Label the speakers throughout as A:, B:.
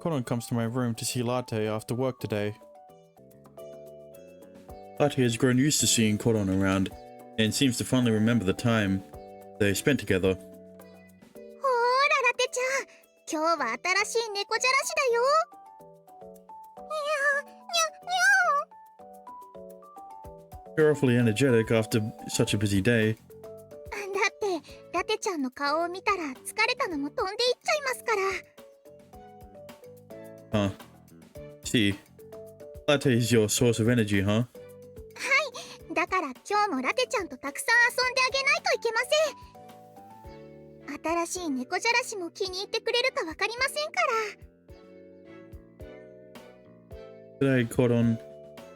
A: Koron comes to my room to see Latte after work today. Latte has grown used to seeing Koron around, and seems to finally remember the time they spent together.
B: ほーらラテちゃん、今日は新しい猫じゃらしだよ。にゃにゃにゃ。
A: You're awfully energetic after such a busy day.
B: だってラテちゃんの顔を見たら疲れたのも飛んでいっちゃいますから。
A: Huh. See, Latte is your source of energy, huh?
B: だから今日もラテちゃんとたくさん遊んであげないといけません。新しい猫じゃらしも気に入ってくれるかわかりませんから。
A: Today, Koron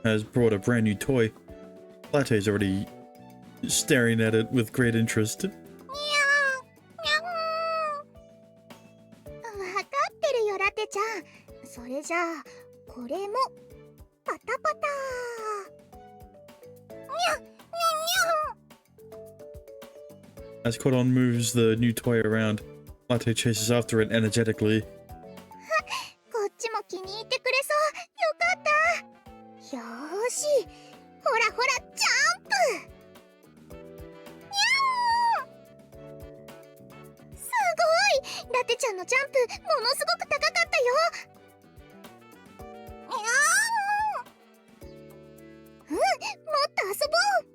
A: has brought a brand new toy. Latte is already staring at it with great interest.
B: にゃーにゃー。わかってるよラテちゃん。それじゃあこれもパタパタ。
A: As Koron moves the new toy around, Latte chases after it energetically.
B: こっちも気に入ってくれそう。よかった。よーし、ほらほらジャンプ。にゃー。すごい、ラテちゃんのジャンプものすごく高かったよ。にゃー。もっと遊ぼう。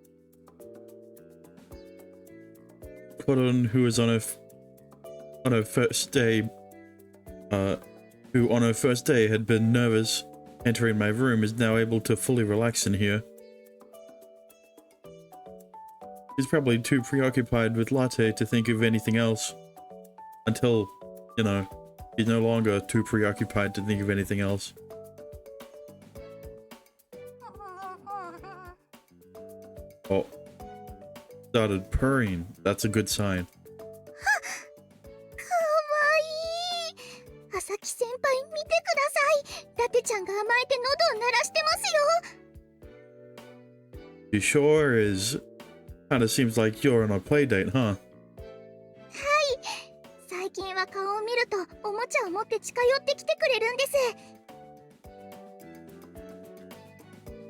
A: Koron, who is on her first day, who on her first day had been nervous entering my room, is now able to fully relax in here. He's probably too preoccupied with Latte to think of anything else. Until, you know, he's no longer too preoccupied to think of anything else. Oh. Started purring. That's a good sign.
B: かわいい。朝木先輩見てください。ラテちゃんが甘えて喉を鳴らしてますよ。
A: You sure is kinda seems like you're on a play date, huh?
B: はい。最近は顔を見るとおもちゃを持って近寄ってきてくれるんです。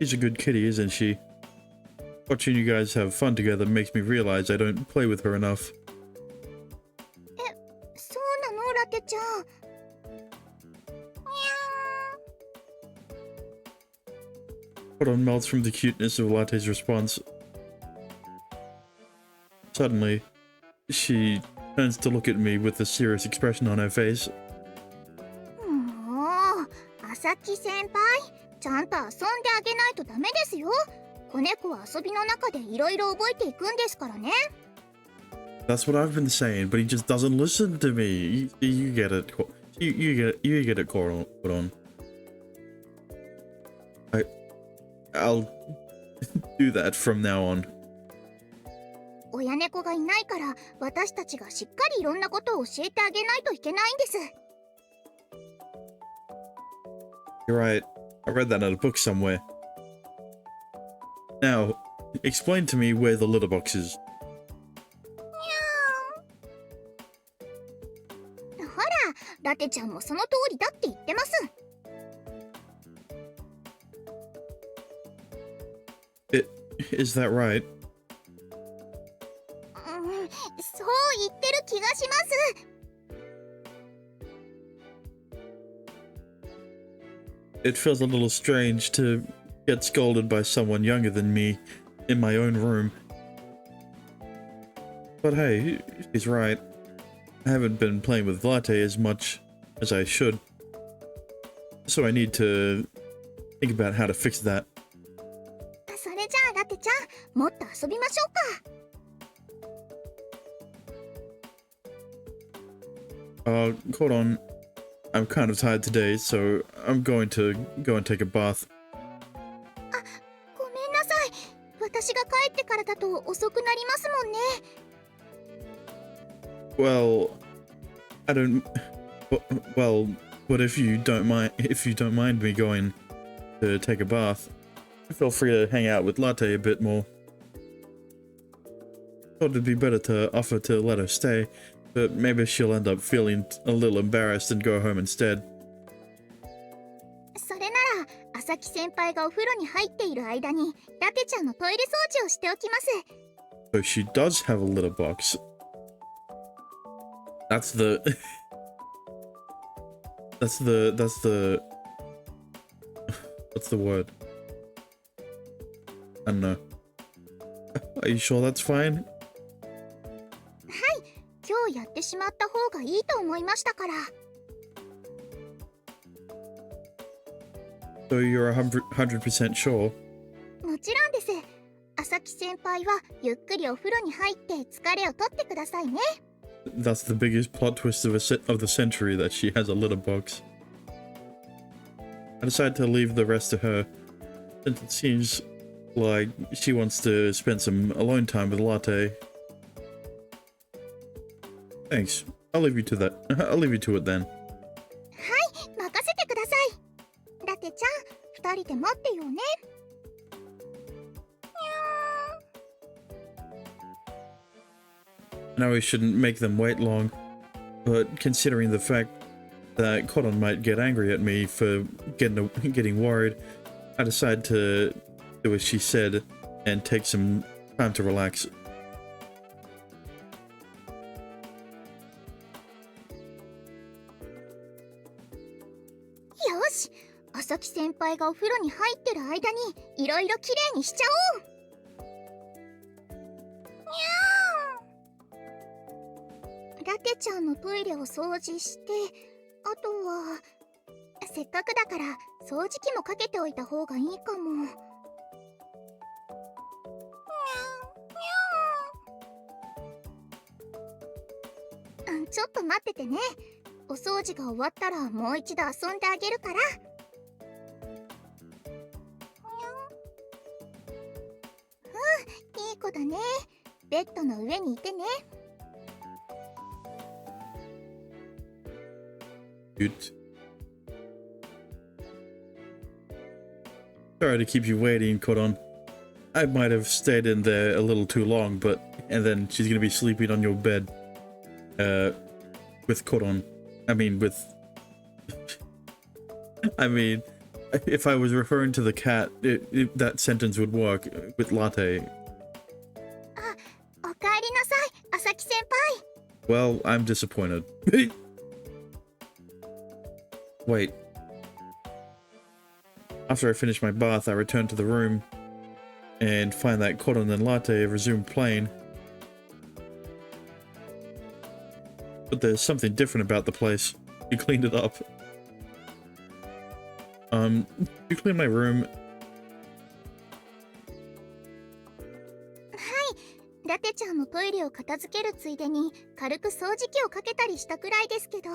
A: She's a good kitty, isn't she? Watching you guys have fun together makes me realize I don't play with her enough.
B: そうなのラテちゃん。
A: Koron melts from the cuteness of Latte's response. Suddenly, she turns to look at me with a serious expression on her face.
B: もう、朝木先輩、ちゃんと遊んであげないとダメですよ。子猫は遊びの中でいろいろ覚えていくんですからね。
A: That's what I've been saying, but he just doesn't listen to me. You get it. You get it, Koron. I'll do that from now on.
B: 親猫がいないから私たちがしっかりいろんなことを教えてあげないといけないんです。
A: You're right. I read that in a book somewhere. Now, explain to me where the litter box is.
B: ほら、ラテちゃんもその通りだって言ってます。
A: Is that right?
B: そう言ってる気がします。
A: It feels a little strange to get scolded by someone younger than me in my own room. But hey, he's right. I haven't been playing with Latte as much as I should. So I need to think about how to fix that.
B: それじゃあラテちゃん、もっと遊びましょうか。
A: Hold on. I'm kind of tired today, so I'm going to go and take a bath.
B: ごめんなさい。私が帰ってからだと遅くなりますもんね。
A: Well, I don't. Well, but if you don't mind me going to take a bath, feel free to hang out with Latte a bit more. Thought it'd be better to offer to let her stay, but maybe she'll end up feeling a little embarrassed and go home instead.
B: 朝木先輩がお風呂に入っている間にラテちゃんのトイレ掃除をしておきます。
A: So she does have a litter box. That's the that's the what's the word? I don't know. Are you sure that's fine?
B: はい、今日やってしまった方がいいと思いましたから。
A: So you're 100% sure?
B: もちろんです。朝木先輩はゆっくりお風呂に入って疲れを取ってくださいね。
A: That's the biggest plot twist of the century, that she has a litter box. I decide to leave the rest to her, since it seems like she wants to spend some alone time with Latte. Thanks. I'll leave you to that. I'll leave you to it then.
B: はい、任せてください。ラテちゃん、二人で待ってよね。
A: I know we shouldn't make them wait long, but considering the fact that Cotton might get angry at me for getting worried, I decide to do as she said and take some time to relax.
B: よし、朝木先輩がお風呂に入ってる間にいろいろきれいにしちゃおう。ラテちゃんのトイレを掃除して、あとはせっかくだから掃除機もかけておいた方がいいかも。ちょっと待っててね。お掃除が終わったらもう一度遊んであげるから。いい子だね。ベッドの上にいてね。
A: Cute. Sorry to keep you waiting, Cotton. I might have stayed in there a little too long, and then she's gonna be sleeping on your bed. With Cotton. I mean, I mean, if I was referring to the cat, that sentence would work with Latte.
B: おかえりなさい、朝木先輩。
A: Well, I'm disappointed. Wait. After I finish my bath, I return to the room and find that Cotton and Latte have resumed playing. But there's something different about the place. You cleaned it up. You cleaned my room.
B: ラテちゃんのトイレを片付けるついでに軽く掃除機をかけたりしたくらいですけど。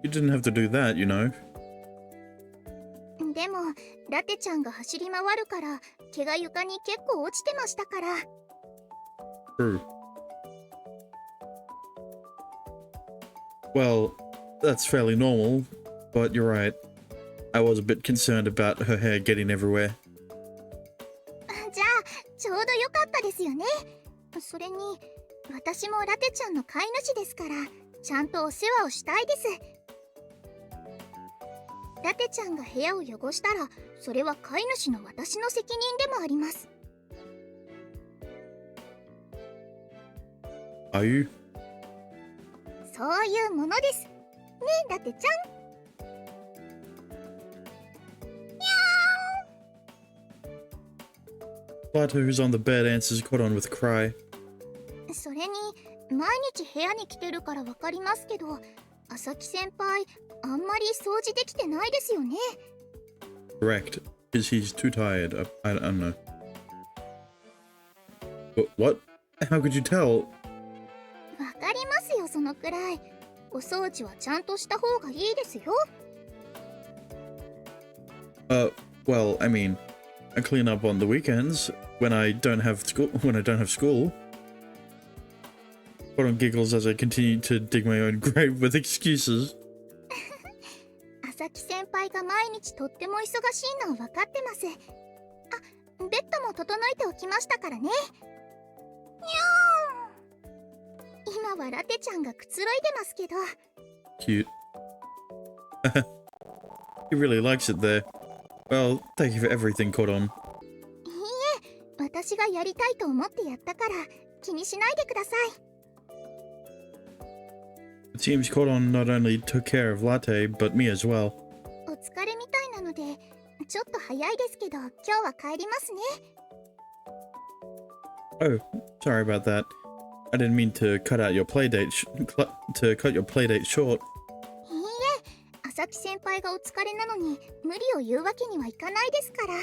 A: You didn't have to do that, you know.
B: でもラテちゃんが走り回るから毛が床に結構落ちてましたから。
A: True. Well, that's fairly normal, but you're right. I was a bit concerned about her hair getting everywhere.
B: じゃあちょうどよかったですよね。それに私もラテちゃんの飼い主ですからちゃんとお世話をしたいです。ラテちゃんが部屋を汚したらそれは飼い主の私の責任でもあります。
A: Are you?
B: そういうものです。ねえラテちゃん。
A: Latte, who's on the bed, answers Cotton with a cry.
B: それに毎日部屋に来てるからわかりますけど、朝木先輩あんまり掃除できてないですよね。
A: Correct. Is he's too tired? I don't know. What? How could you tell?
B: わかりますよ、そのくらい。お掃除はちゃんとした方がいいですよ。
A: Well, I mean, I clean up on the weekends when I don't have school. Cotton giggles as I continue to dig my own grave with excuses.
B: 朝木先輩が毎日とっても忙しいのは分かってます。あ、ベッドも整えておきましたからね。にゃーん。今はラテちゃんがくつろいでますけど。
A: Cute. He really likes it there. Well, thank you for everything, Koron.
B: いいえ、私がやりたいと思ってやったから気にしないでください。
A: It seems Koron not only took care of Latte, but me as well.
B: お疲れみたいなのでちょっと早いですけど今日は帰りますね。
A: Oh, sorry about that. I didn't mean to cut out your playdate short.
B: いいえ、朝木先輩がお疲れなのに無理を言うわけにはいかないですから。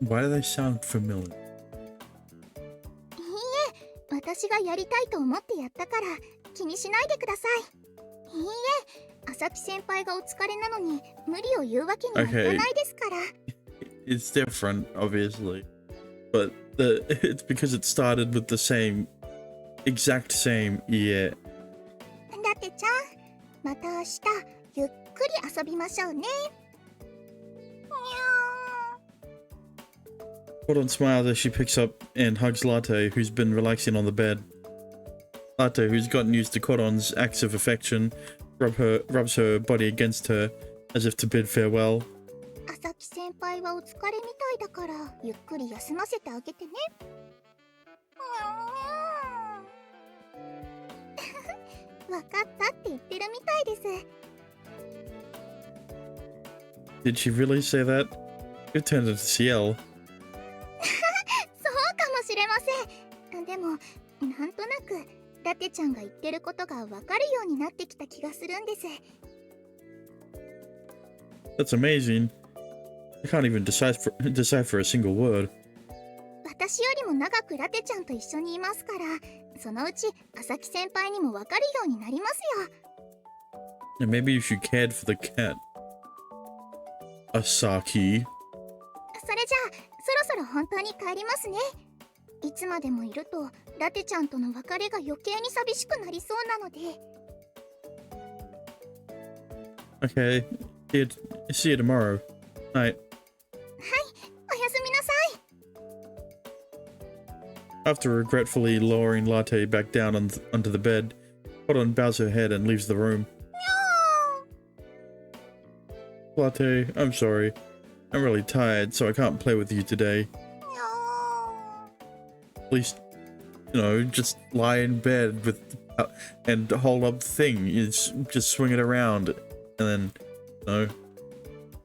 A: Why do they sound familiar?
B: いいえ、私がやりたいと思ってやったから気にしないでください。いいえ、朝木先輩がお疲れなのに無理を言うわけにはいかないですから。
A: It's different, obviously. But it's because it started with the exact same, yeah.
B: だってちゃん、また明日ゆっくり遊びましょうね。
A: Koron smiles as she picks up and hugs Latte, who's been relaxing on the bed. Latte, who's gotten used to Koron's acts of affection, rubs her body against her as if to bid farewell.
B: 朝木先輩はお疲れみたいだからゆっくり休ませてあげてね。わかったって言ってるみたいです。
A: Did she really say that? It turned into CL.
B: そうかもしれません。でもなんとなくラテちゃんが言ってることがわかるようになってきた気がするんです。
A: That's amazing. I can't even decipher a single word.
B: 私よりも長くラテちゃんと一緒にいますからそのうち朝木先輩にもわかるようになりますよ。
A: And maybe if you cared for the cat. Asaki.
B: それじゃあそろそろ本当に帰りますね。いつまでもいるとラテちゃんとの別れが余計に寂しくなりそうなので。
A: Okay. See you tomorrow. Night.
B: はい、おやすみなさい。
A: After regretfully lowering Latte back down onto the bed, Koron bows her head and leaves the room. Latte, I'm sorry. I'm really tired, so I can't play with you today. Please, just lie in bed and hold up the thing. Just swing it around, and then,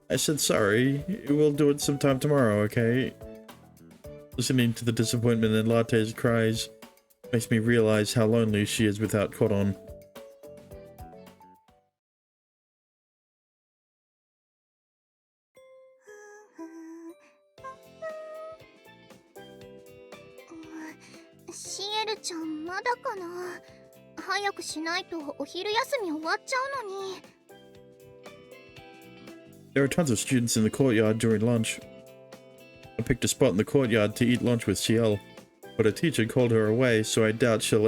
A: I said sorry. We'll do it sometime tomorrow, okay? Listening to the disappointment in Latte's cries makes me realize how lonely she is without Koron.
B: CL ちゃんまだかな。早くしないとお昼休み終わっちゃうのに。
A: There are tons of students in the courtyard during lunch. I picked a spot in the courtyard to eat lunch with CL, but a teacher called her away, so I doubt she'll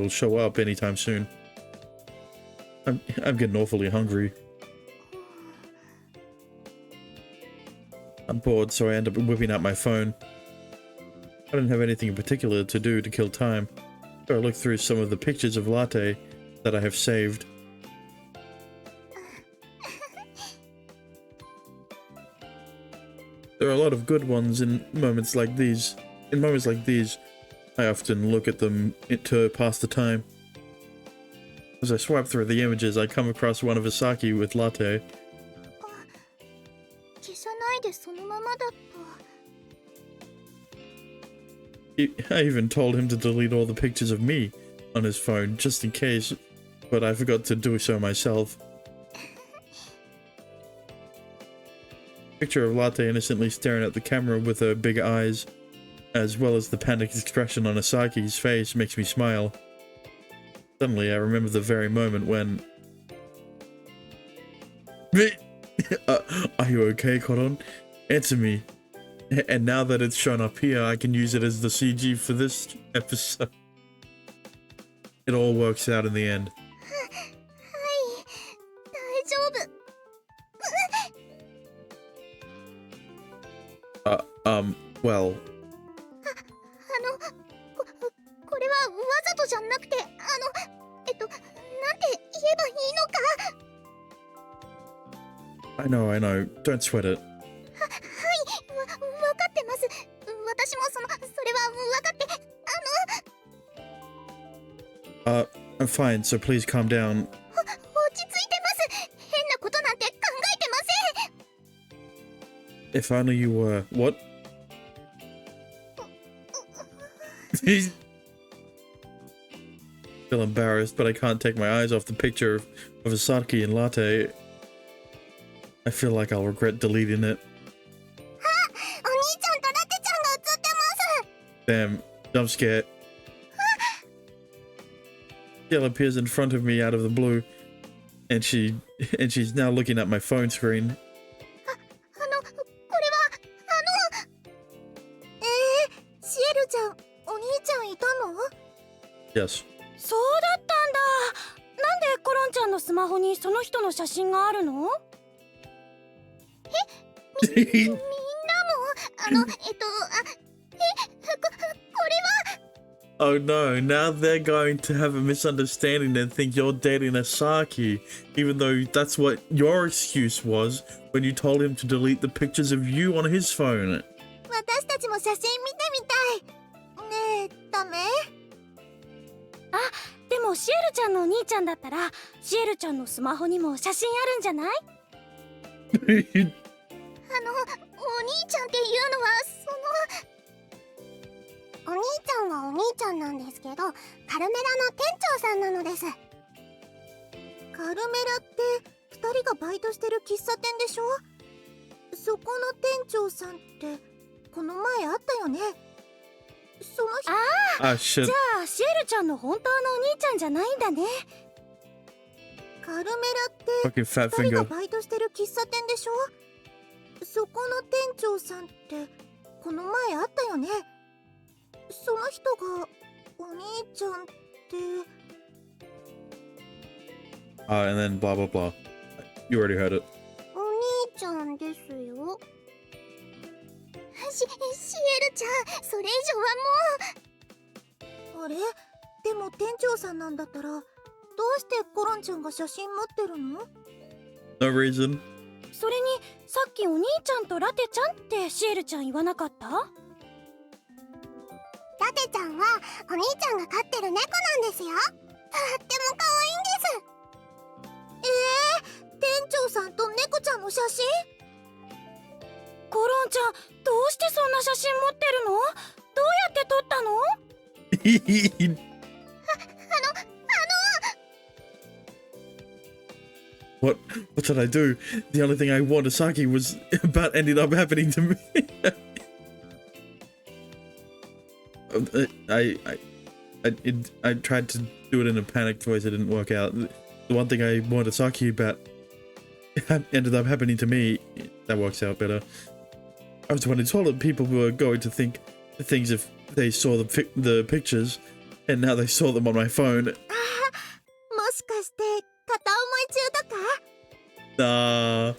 A: show up anytime soon. I'm getting awfully hungry. I'm bored, so I end up whipping out my phone. I didn't have anything in particular to do to kill time, so I looked through some of the pictures of Latte that I have saved. There are a lot of good ones in moments like these. In moments like these, I often look at them to pass the time. As I swipe through the images, I come across one of Asaki with Latte.
B: 消さないでそのままだった。
A: I even told him to delete all the pictures of me on his phone, just in case, but I forgot to do so myself. Picture of Latte innocently staring at the camera with her big eyes, as well as the panicked expression on Asaki's face, makes me smile. Suddenly, I remember the very moment when... Are you okay, Koron? Answer me. And now that it's shown up here, I can use it as the CG for this episode. It all works out in the end.
B: はい、大丈夫。
A: Well...
B: これはわざとじゃなくて、なんて言ばいいのか。
A: I know, I know. Don't sweat it.
B: はい、わかってます。私もそれは分かって、
A: I'm fine, so please calm down.
B: 落ち着いてます。変なことなんて考えてません。
A: If only you were. What? Feel embarrassed, but I can't take my eyes off the picture of a sake and latte. I feel like I'll regret deleting it.
B: お兄ちゃんとラテちゃんが写ってます。
A: Damn, jump scare. Gail appears in front of me out of the blue, and she's now looking at my phone screen.
B: これはシエルちゃん、お兄ちゃんいたの？
A: Yes.
C: そうだったんだ。なんでコロンちゃんのスマホにその人の写真があるの？
B: みんなもこれは
A: Oh no, now they're going to have a misunderstanding and think you're dating Asaki, even though that's what your excuse was when you told him to delete the pictures of you on his phone.
B: 私たちも写真見てみたい。ねえ、ダメ？
C: あ、でもシエルちゃんのお兄ちゃんだったらシエルちゃんのスマホにも写真あるんじゃない？
B: お兄ちゃんっていうのはお兄ちゃんはお兄ちゃんなんですけど、カルメラの店長さんなのです。カルメラって2人がバイトしてる喫茶店でしょ？そこの店長さんってこの前会ったよね。その人。
A: Ah, shit.
C: じゃあシエルちゃんの本当のお兄ちゃんじゃないんだね。
B: カルメラって
A: Fucking fat
B: 2人が
A: finger.
B: バイトしてる喫茶店でしょ？そこの店長さんってこの前会ったよね。その人がお兄ちゃんって。
A: And then blah blah blah. You already heard it.
B: お兄ちゃんですよ。シエルちゃん、それ以上はもう。あれ？でも店長さんなんだったらどうしてコロンちゃんが写真持ってるの？
A: No reason.
C: それにさっきお兄ちゃんとラテちゃんってシエルちゃん言わなかった？
B: ラテちゃんはお兄ちゃんが飼ってる猫なんですよ。とっても可愛いんです。店長さんと猫ちゃんの写真？
C: コロンちゃん、どうしてそんな写真持ってるの？どうやって撮ったの？
A: What should I do? The only thing I want Asaki was about ended up happening to me. I tried to do it in a panicked voice. It didn't work out. The one thing I wanted Asaki about ended up happening to me. That works out better. I was the one who told them people were going to think things if they saw the pictures, and now they saw them on my phone.
B: もしかして片思い中とか？
A: Nah.
B: なる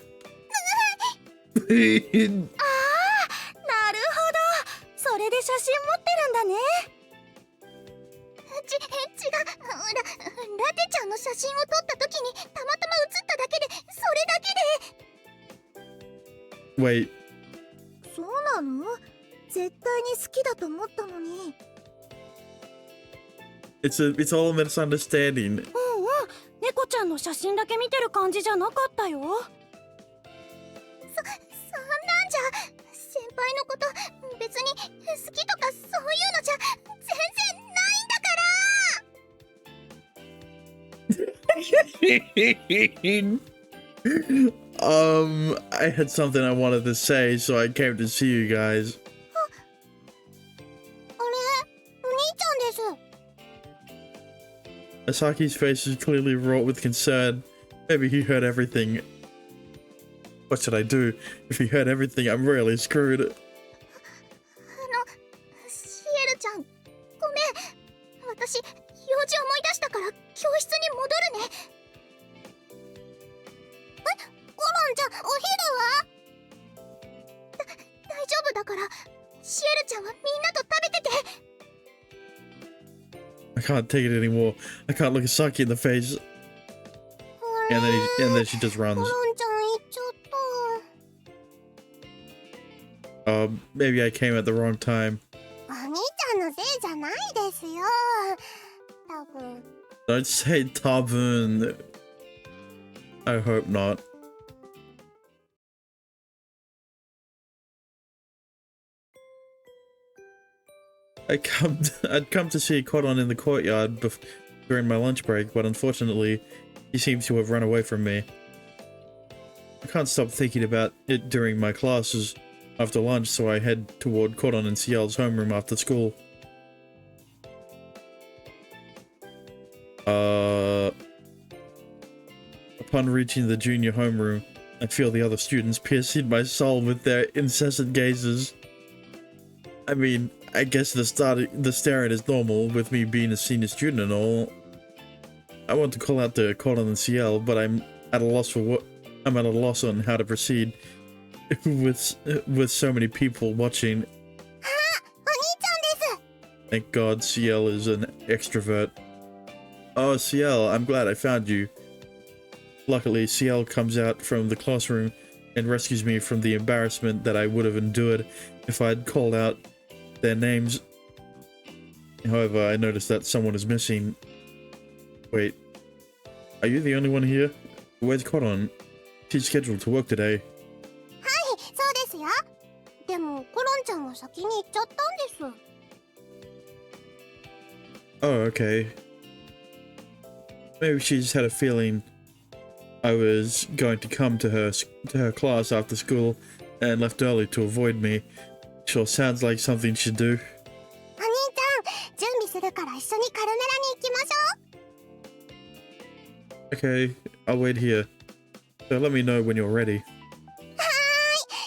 B: ほど。それで写真持ってるんだね。違う。ラテちゃんの写真を撮った時にたまたま写っただけで、それだけで。
A: Wait.
B: そうなの？絶対に好きだと思ったのに。
A: It's all a misunderstanding.
C: 猫ちゃんの写真だけ見てる感じじゃなかったよ。
B: そんなんじゃ先輩のこと別に好きとかそういうのじゃ全然ないんだから。
A: I had something I wanted to say, so I came to see you guys.
B: あれ、お兄ちゃんです。
A: Asaki's face is clearly wrought with concern. Maybe he heard everything. What should I do? If he heard everything, I'm really screwed.
B: シエルちゃん、ごめん。私、用事思い出したから教室に戻るね。コロンちゃん、お昼は？大丈夫だから、シエルちゃんはみんなと食べてて。
A: I can't take it anymore. I can't look Asaki in the face. and then she just
B: コロ
A: runs.
B: ンちゃん行っちゃった。
A: Maybe I came at the wrong time.
B: お兄ちゃんのせいじゃないですよ。多分。
A: Don't say tabun. I hope not. I'd come to see Koron in the courtyard during my lunch break, but unfortunately, he seems to have run away from me. I can't stop thinking about it during my classes after lunch, so I head toward Koron and Ciel's homeroom after school. Upon reaching the junior homeroom, I feel the other students piercing my soul with their incessant gazes. I mean, I guess the staring is normal with me being a senior student and all. I want to call out to Colin and Ciel, but I'm at a loss on how to proceed with so many people watching. Thank God Ciel is an extrovert. Oh, Ciel, I'm glad I found you. Luckily, Ciel comes out from the classroom and rescues me from the embarrassment that I would have endured if I'd called out their names. However, I noticed that someone is missing. Wait, are you the only one here? Where's Koron? She's scheduled to work today.
B: はい、そうですよ。でも、コロンちゃんが先に行っちゃったんです。
A: Oh, okay. Maybe she just had a feeling I was going to come to her class after school and left early to avoid me. Sure sounds like something she'd do.
B: お兄ちゃん、準備するから一緒にカルメラに行きましょう。
A: Okay, I'll wait here. So let me know when you're ready.
B: はーい、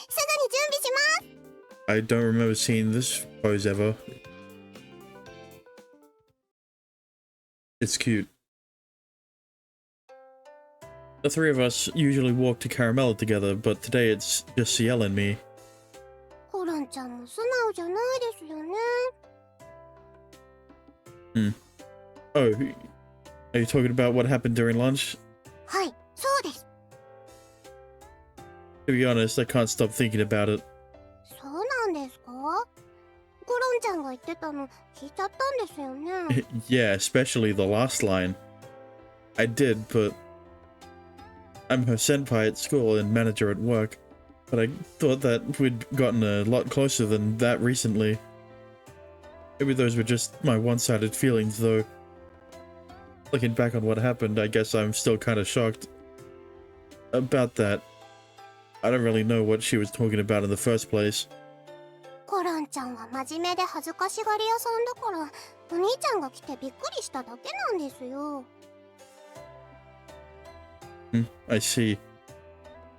B: すぐに準備します。
A: I don't remember seeing this pose ever. It's cute. The three of us usually walk to Caramella together, but today it's just Ciel and me.
B: コロンちゃんも素直じゃないですよね。
A: Oh, are you talking about what happened during lunch?
B: はい、そうです。
A: To be honest, I can't stop thinking about it.
B: そうなんですか？コロンちゃんが言ってたの聞いちゃったんですよね。
A: Yeah, especially the last line. I did, but I'm her senpai at school and manager at work, but I thought that we'd gotten a lot closer than that recently. Maybe those were just my one-sided feelings, though. Looking back on what happened, I guess I'm still kind of shocked about that. I don't really know what she was talking about in the first place.
B: コロンちゃんは真面目で恥ずかしがり屋さんだから、お兄ちゃんが来てびっくりしただけなんですよ。
A: I see.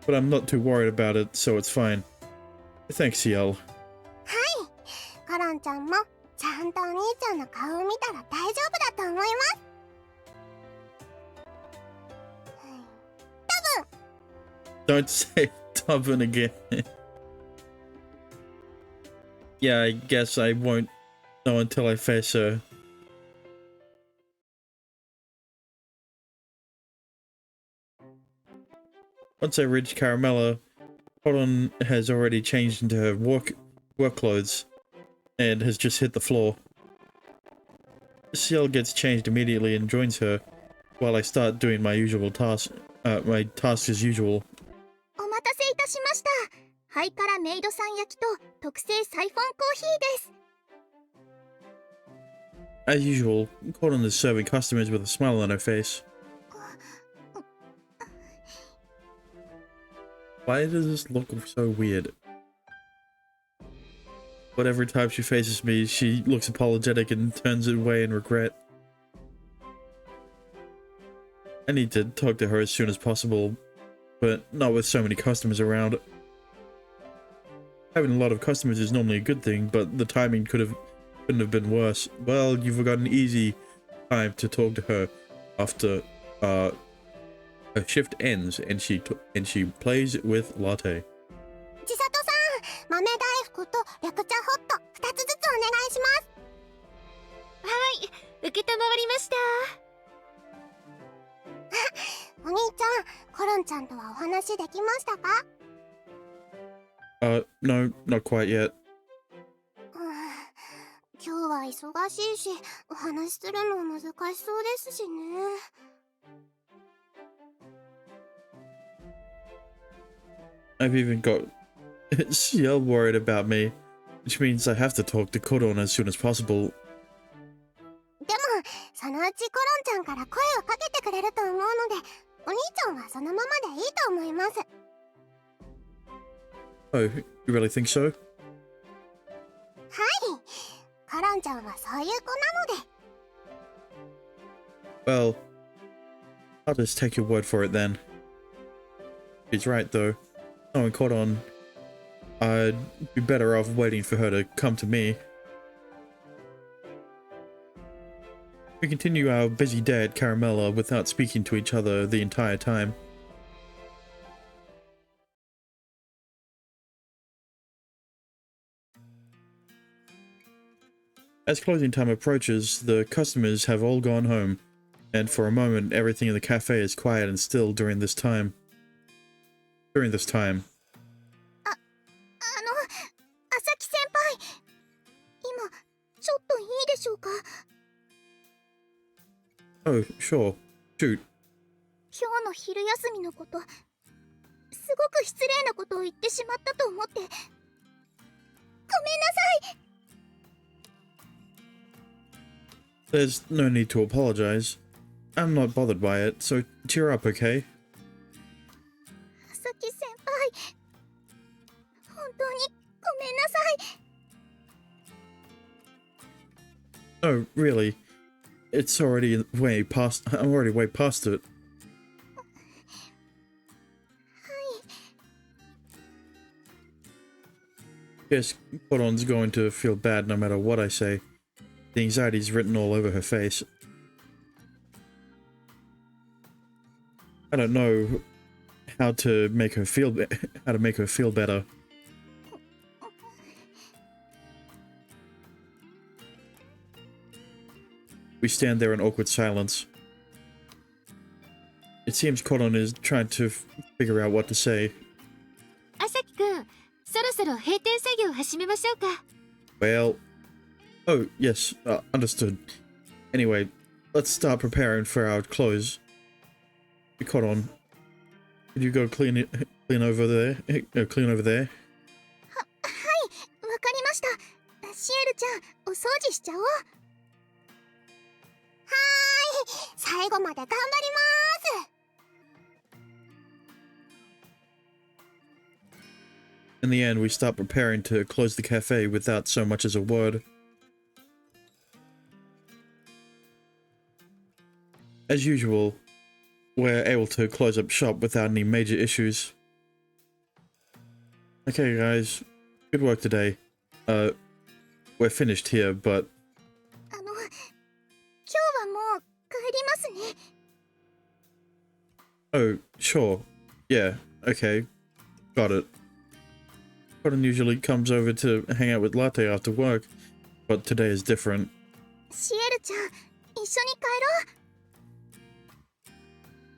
A: But I'm not too worried about it, so it's fine. Thanks, Ciel.
B: はい、コロンちゃんもちゃんとお兄ちゃんの顔を見たら大丈夫だと思います。
A: Don't say stubborn again. Yeah, I guess I won't know until I face her. Once I reach Caramella, Colin has already changed into her work clothes and has just hit the floor. Ciel gets changed immediately and joins her while I start doing my tasks as usual.
B: お待たせいたしました。ハイカラメイドさん焼きと特製サイフォンコーヒーです。
A: As usual, Colin is serving customers with a smile on her face. Why does this look so weird? But every time she faces me, she looks apologetic and turns away in regret. I need to talk to her as soon as possible, but not with so many customers around. Having a lot of customers is normally a good thing, but the timing couldn't have been worse. Well, you've got an easy time to talk to her after her shift ends and she plays with latte.
B: 千里さん、豆大福と緑茶ホット2つずつお願いします。はい、受けたまわりました。お兄ちゃん、コロンちゃんとはお話できましたか？
A: No, not quite yet.
B: 今日は忙しいし、お話しするの難しそうですしね。
A: I've even got Ciel worried about me, which means I have to talk to Koron as soon as possible.
B: でも、そのうちコロンちゃんから声をかけてくれると思うので、お兄ちゃんはそのままでいいと思います。
A: Oh, you really think so?
B: はい。コロンちゃんはそういう子なので。
A: Well, I'll just take your word for it then. She's right though. Knowing Koron, I'd be better off waiting for her to come to me. We continue our busy day at Caramella without speaking to each other the entire time. As closing time approaches, the customers have all gone home, and for a moment everything in the cafe is quiet and still during this time.
B: 朝木先輩、今ちょっといいでしょうか？
A: Oh, sure. Shoot.
B: 今日の昼休みのこと、すごく失礼なことを言ってしまったと思って。ごめんなさい。
A: There's no need to apologize. I'm not bothered by it, so cheer up, okay?
B: 朝木先輩、本当にごめんなさい。
A: Oh, really? It's already way past. I'm already way past it. Guess Koron's going to feel bad no matter what I say. The anxiety's written all over her face. I don't know how to make her feel better. We stand there in awkward silence. It seems Koron is trying to figure out what to say.
D: 朝木くん、そろそろ閉店作業を始めましょうか。
A: Well... Oh, yes, understood. Anyway, let's start preparing for our close. Koron, could you go clean over there? Clean over there?
B: はい、わかりました。シエルちゃん、お掃除しちゃおう。はーい、最後まで頑張ります。
A: In the end, we start preparing to close the cafe without so much as a word. As usual, we're able to close up shop without any major issues. Okay guys, good work today. We're finished here, but...
B: 今日はもう帰りますね。
A: Oh, sure. Yeah, okay. Got it. Koron usually comes over to hang out with Latte after work, but today is different.
B: シエルちゃん、一緒に帰ろう。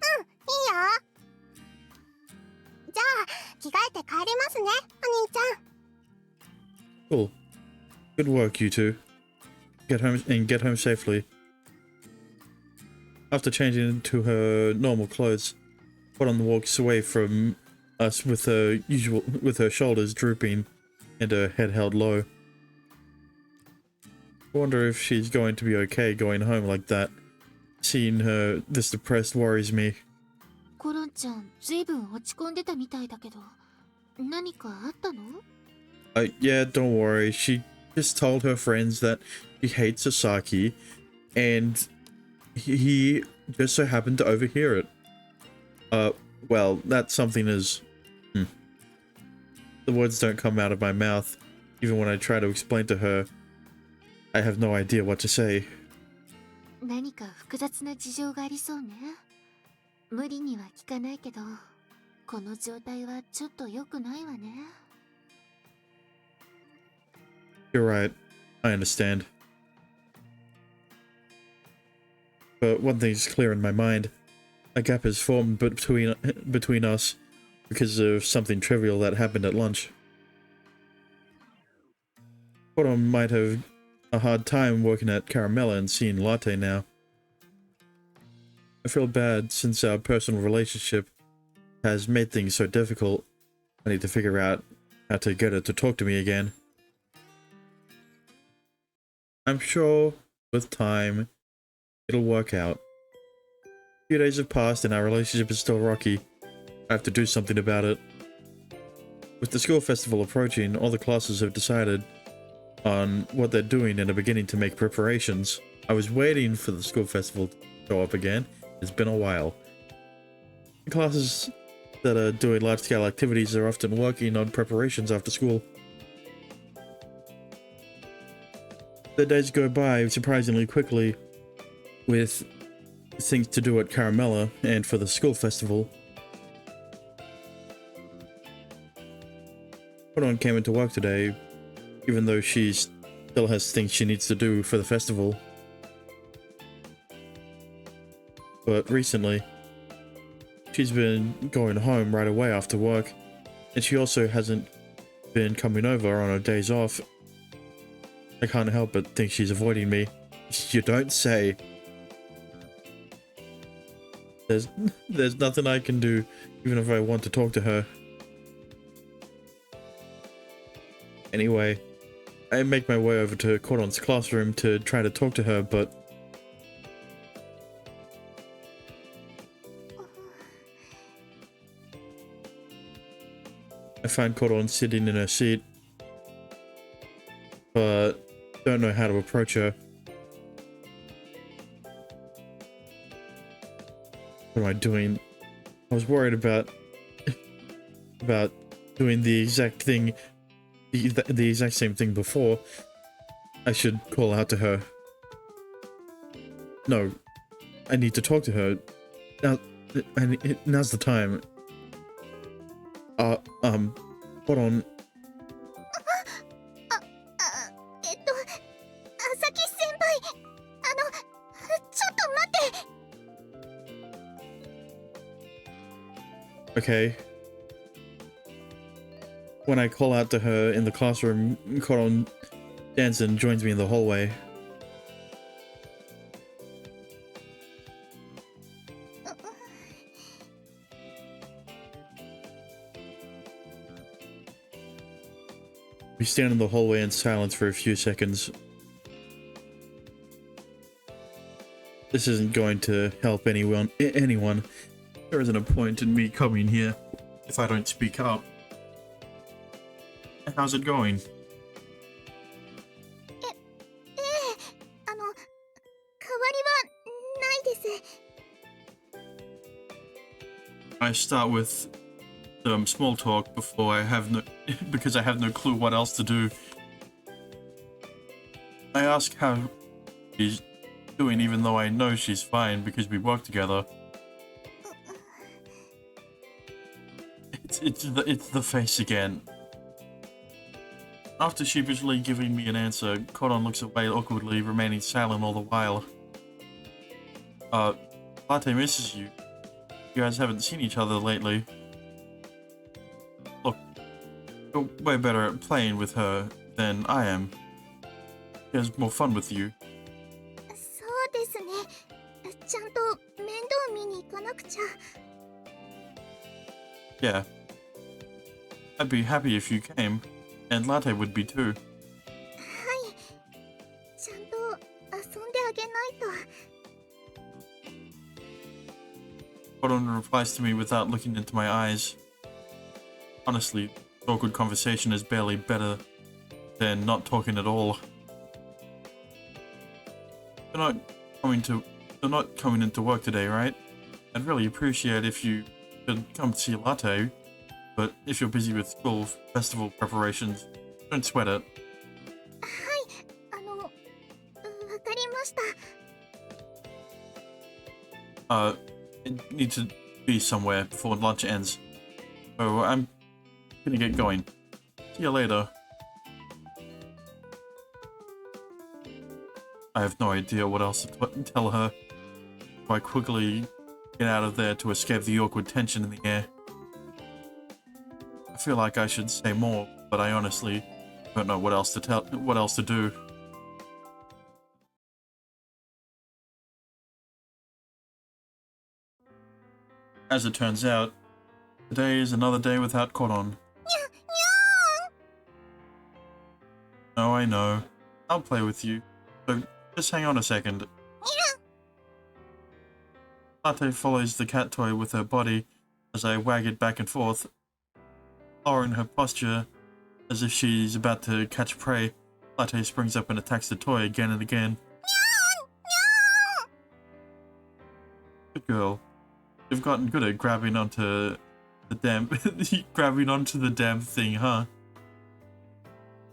B: うん、いいよ。じゃあ、着替えて帰りますね、お兄ちゃん。
A: Cool. Good work, you two. Get home safely. After changing into her normal clothes, Koron walks away from us with her shoulders drooping and her head held low. I wonder if she's going to be okay going home like that. Seeing her this depressed worries me.
D: コロンちゃん、ずいぶん落ち込んでたみたいだけど、何かあったの？
A: Yeah, don't worry. She just told her friends that she hates Sasaki, and he just so happened to overhear it. Well, that something is... The words don't come out of my mouth. Even when I try to explain to her, I have no idea what to say.
D: 何か複雑な事情がありそうね。無理には聞かないけど、この状態はちょっと良くないわね。
A: You're right. I understand. But one thing's clear in my mind. a gap has formed between us because of something trivial that happened at lunch. Koron might have a hard time working at Caramella and seeing Latte now. I feel bad since our personal relationship has made things so difficult. I need to figure out how to get her to talk to me again. I'm sure with time it'll work out. A few days have passed and our relationship is still rocky. I have to do something about it. With the school festival approaching, all the classes have decided on what they're doing and are beginning to make preparations. I was waiting for the school festival to show up again. It's been a while. The classes that are doing large-scale activities are often working on preparations after school. The days go by surprisingly quickly with things to do at Caramella and for the school festival. Koron came into work today, even though she still has things she needs to do for the festival. But recently, she's been going home right away after work, and she also hasn't been coming over on her days off. I can't help but think she's avoiding me. You don't say. There's nothing I can do, even if I want to talk to her. Anyway, I make my way over to Koron's classroom to try to talk to her, but I find Koron sitting in her seat, but don't know how to approach her. What am I doing? I was worried about doing the exact thing, the exact same thing before. I should call out to her. No, I need to talk to her. Now, now's the time. Hold on.
B: 朝木先輩、ちょっと待って。
A: Okay. When I call out to her in the classroom, Koron stands and joins me in the hallway. We stand in the hallway in silence for a few seconds. This isn't going to help anyone. There isn't a point in me coming here if I don't speak up. How's it going?
B: 代わりはないです。
A: I start with some small talk before because I have no clue what else to do. I ask how she's doing, even though I know she's fine because we work together. It's the face again. After sheepishly giving me an answer, Koron looks away awkwardly, remaining silent all the while. Latte misses you. You guys haven't seen each other lately. Look, you're way better at playing with her than I am. She has more fun with you.
B: そうですね。ちゃんと面倒見に行かなくちゃ。
A: Yeah. I'd be happy if you came, and Latte would be too.
B: はい。ちゃんと遊んであげないと。
A: Koron replies to me without looking into my eyes. Honestly, awkward conversation is barely better than not talking at all. You're not coming into work today, right? I'd really appreciate if you could come to see Latte, but if you're busy with school festival preparations, don't sweat it.
B: はい。わかりました。
A: I need to be somewhere before lunch ends. So I'm gonna get going. See you later. I have no idea what else to tell her. I quickly get out of there to escape the awkward tension in the air. I feel like I should say more, but I honestly don't know what else to do. As it turns out, today is another day without Koron. No, I know. I'll play with you. So just hang on a second. Latte follows the cat toy with her body as I wag it back and forth. Lowering her posture as if she's about to catch prey, Latte springs up and attacks the toy again and again. Good girl. You've gotten good at grabbing onto the damn thing, huh?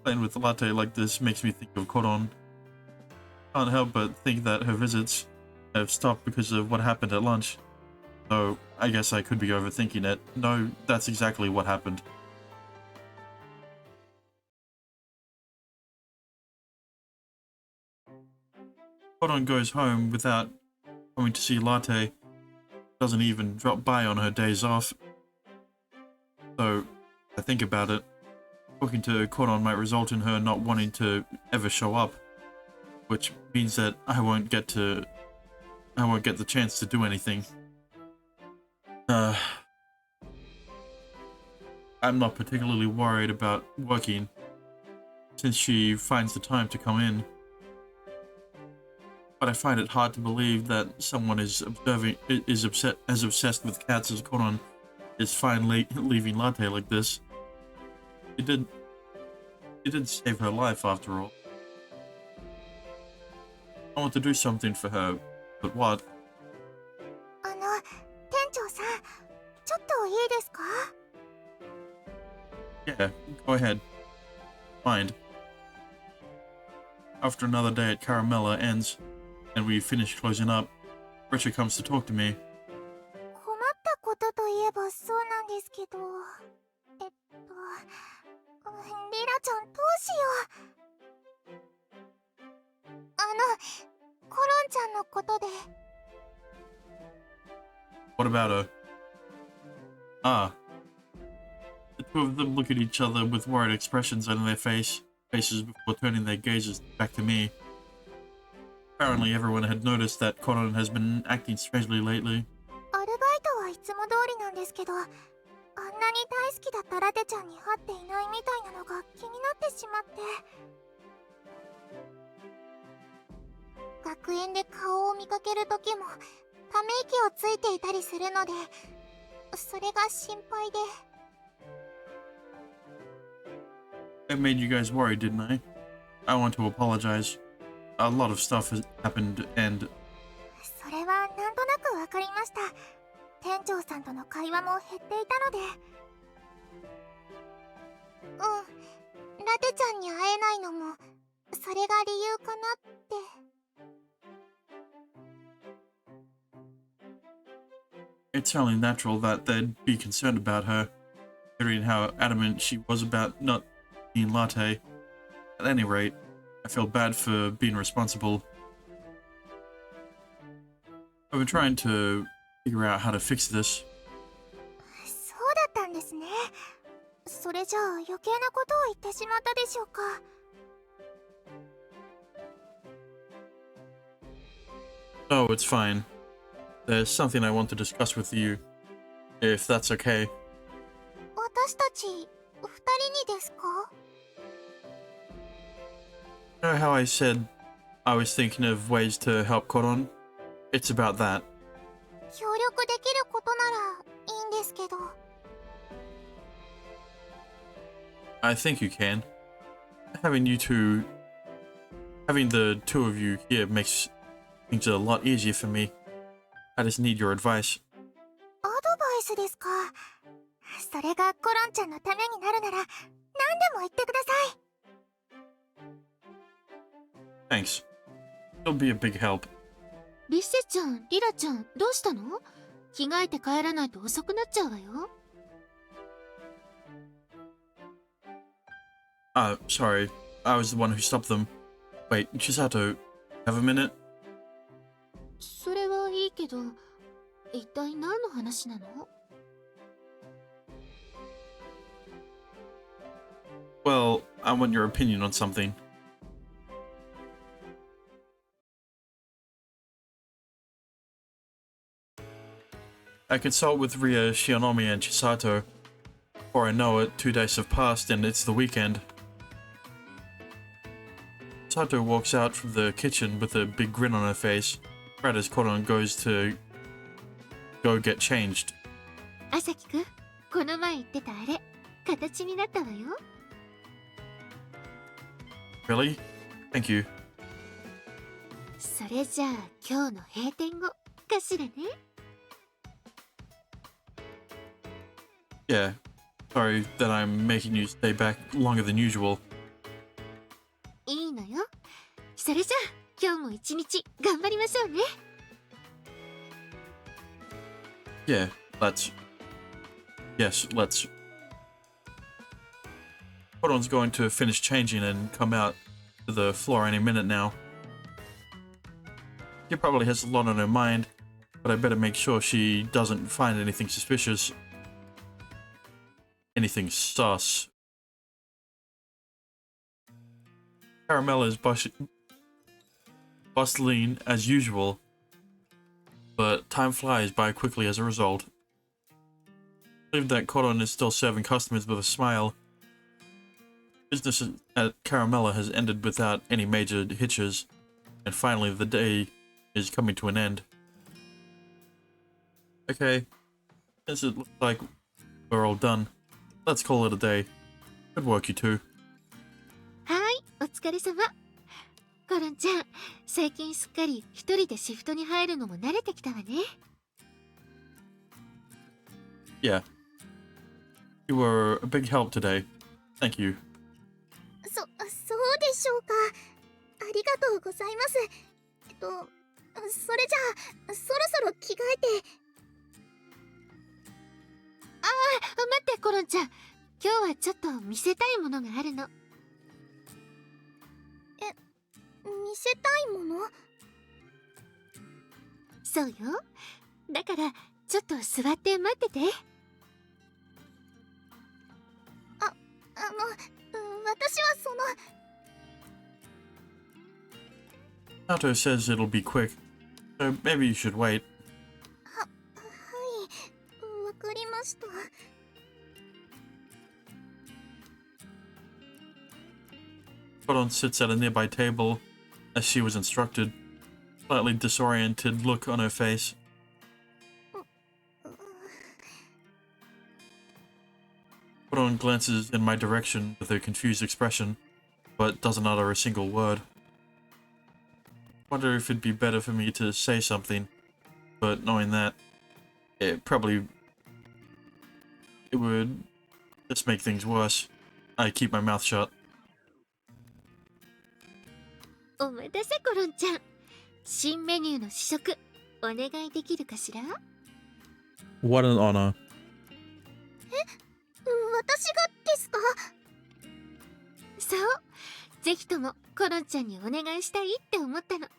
A: Playing with Latte like this makes me think of Koron. Can't help but think that her visits have stopped because of what happened at lunch. Though, I guess I could be overthinking it. No, that's exactly what happened. Koron goes home without coming to see Latte. Doesn't even drop by on her days off. So, I think about it. Talking to Koron might result in her not wanting to ever show up, which means that I won't get the chance to do anything. I'm not particularly worried about working, since she finds the time to come in. But I find it hard to believe that someone as obsessed with cats as Koron is fine leaving Latte like this. It did save her life after all. I want to do something for her, but what?
B: 店長さん、ちょっといいですか?
A: Yeah, go ahead. Mind. After another day at Caramella ends, and we finish closing up, Richard comes to talk to me.
B: 困ったことといえばそうなんですけど、リラちゃんどうしよう。コロンちゃんのことで。
A: What about her? Ah. The two of them look at each other with worried expressions on their faces before turning their gazes back to me. Apparently everyone had noticed that Koron has been acting strangely lately.
B: アルバイトはいつも通りなんですけど、あんなに大好きだったラテちゃんに会っていないみたいなのが気になってしまって。学園で顔を見かけるときもため息をついていたりするので、それが心配で。
A: That made you guys worried, didn't I? I want to apologize. A lot of stuff has happened and...
B: それはなんとなくわかりました。店長さんとの会話も減っていたので。ラテちゃんに会えないのもそれが理由かなって。
A: It's only natural that they'd be concerned about her, considering how adamant she was about not being Latte. At any rate, I feel bad for being responsible. I've been trying to figure out how to fix this.
B: そうだったんですね。それじゃあ余計なことを言ってしまったでしょうか。
A: Oh, it's fine. There's something I want to discuss with you, if that's okay.
B: 私たち二人にですか?
A: You know how I said I was thinking of ways to help Koron? It's about that.
B: 協力できることならいいんですけど。
A: I think you can. Having the two of you here makes things a lot easier for me. I just need your advice.
B: アドバイスですか。それがコロンちゃんのためになるなら何でも言ってください。
A: Thanks. It'll be a big help.
D: リッセちゃん、リラちゃん、どうしたの？着替えて帰らないと遅くなっちゃうわよ。
A: Sorry. I was the one who stopped them. Wait, Chisato, have a minute?
D: それはいいけど、一体何の話なの？
A: Well, I want your opinion on something. I consult with Ria, Shionomi, and Chisato. Before I know it, 2 days have passed and it's the weekend. Chisato walks out from the kitchen with a big grin on her face, right as Koron goes to go get changed.
D: 朝木くん、この前言ってたあれ、形になったわよ。
A: Really? Thank you.
D: それじゃあ今日の閉店後かしらね。
A: Yeah. Sorry that I'm making you stay back longer than usual.
D: いいのよ。それじゃあ今日も一日頑張りましょうね。
A: Yeah, let's. Yes, let's. Koron's going to finish changing and come out to the floor any minute now. She probably has a lot on her mind, but I better make sure she doesn't find anything suspicious. Anything sus. Caramella is bustling as usual, but time flies by quickly as a result. I believe that Koron is still serving customers with a smile. Business at Caramella has ended without any major hitches, and finally the day is coming to an end. Okay, since it looks like we're all done, let's call it a day. Good work, you two.
D: はい、お疲れ様。コロンちゃん、最近すっかり一人でシフトに入るのも慣れてきたわね。
A: Yeah. You were a big help today. Thank you.
B: そうでしょうか。ありがとうございます。それじゃあ、そろそろ着替えて。
D: 待ってコロンちゃん、今日はちょっと見せたいものがあるの。
B: 見せたいもの？
D: そうよ。だからちょっと座って待ってて。
B: 私はその。
A: Nato says it'll be quick, so maybe you should wait.
B: はい、わかりました。
A: Koron sits at a nearby table, as she was instructed, slightly disoriented look on her face. Koron glances in my direction with a confused expression, but doesn't utter a single word. Wonder if it'd be better for me to say something, but knowing that, it would just make things worse. I keep my mouth shut.
D: お待たせコロンちゃん。新メニューの試食お願いできるかしら？
A: What an honor.
B: 私がですか？
D: そう。ぜひともコロンちゃんにお願いしたいって思ったの。ほ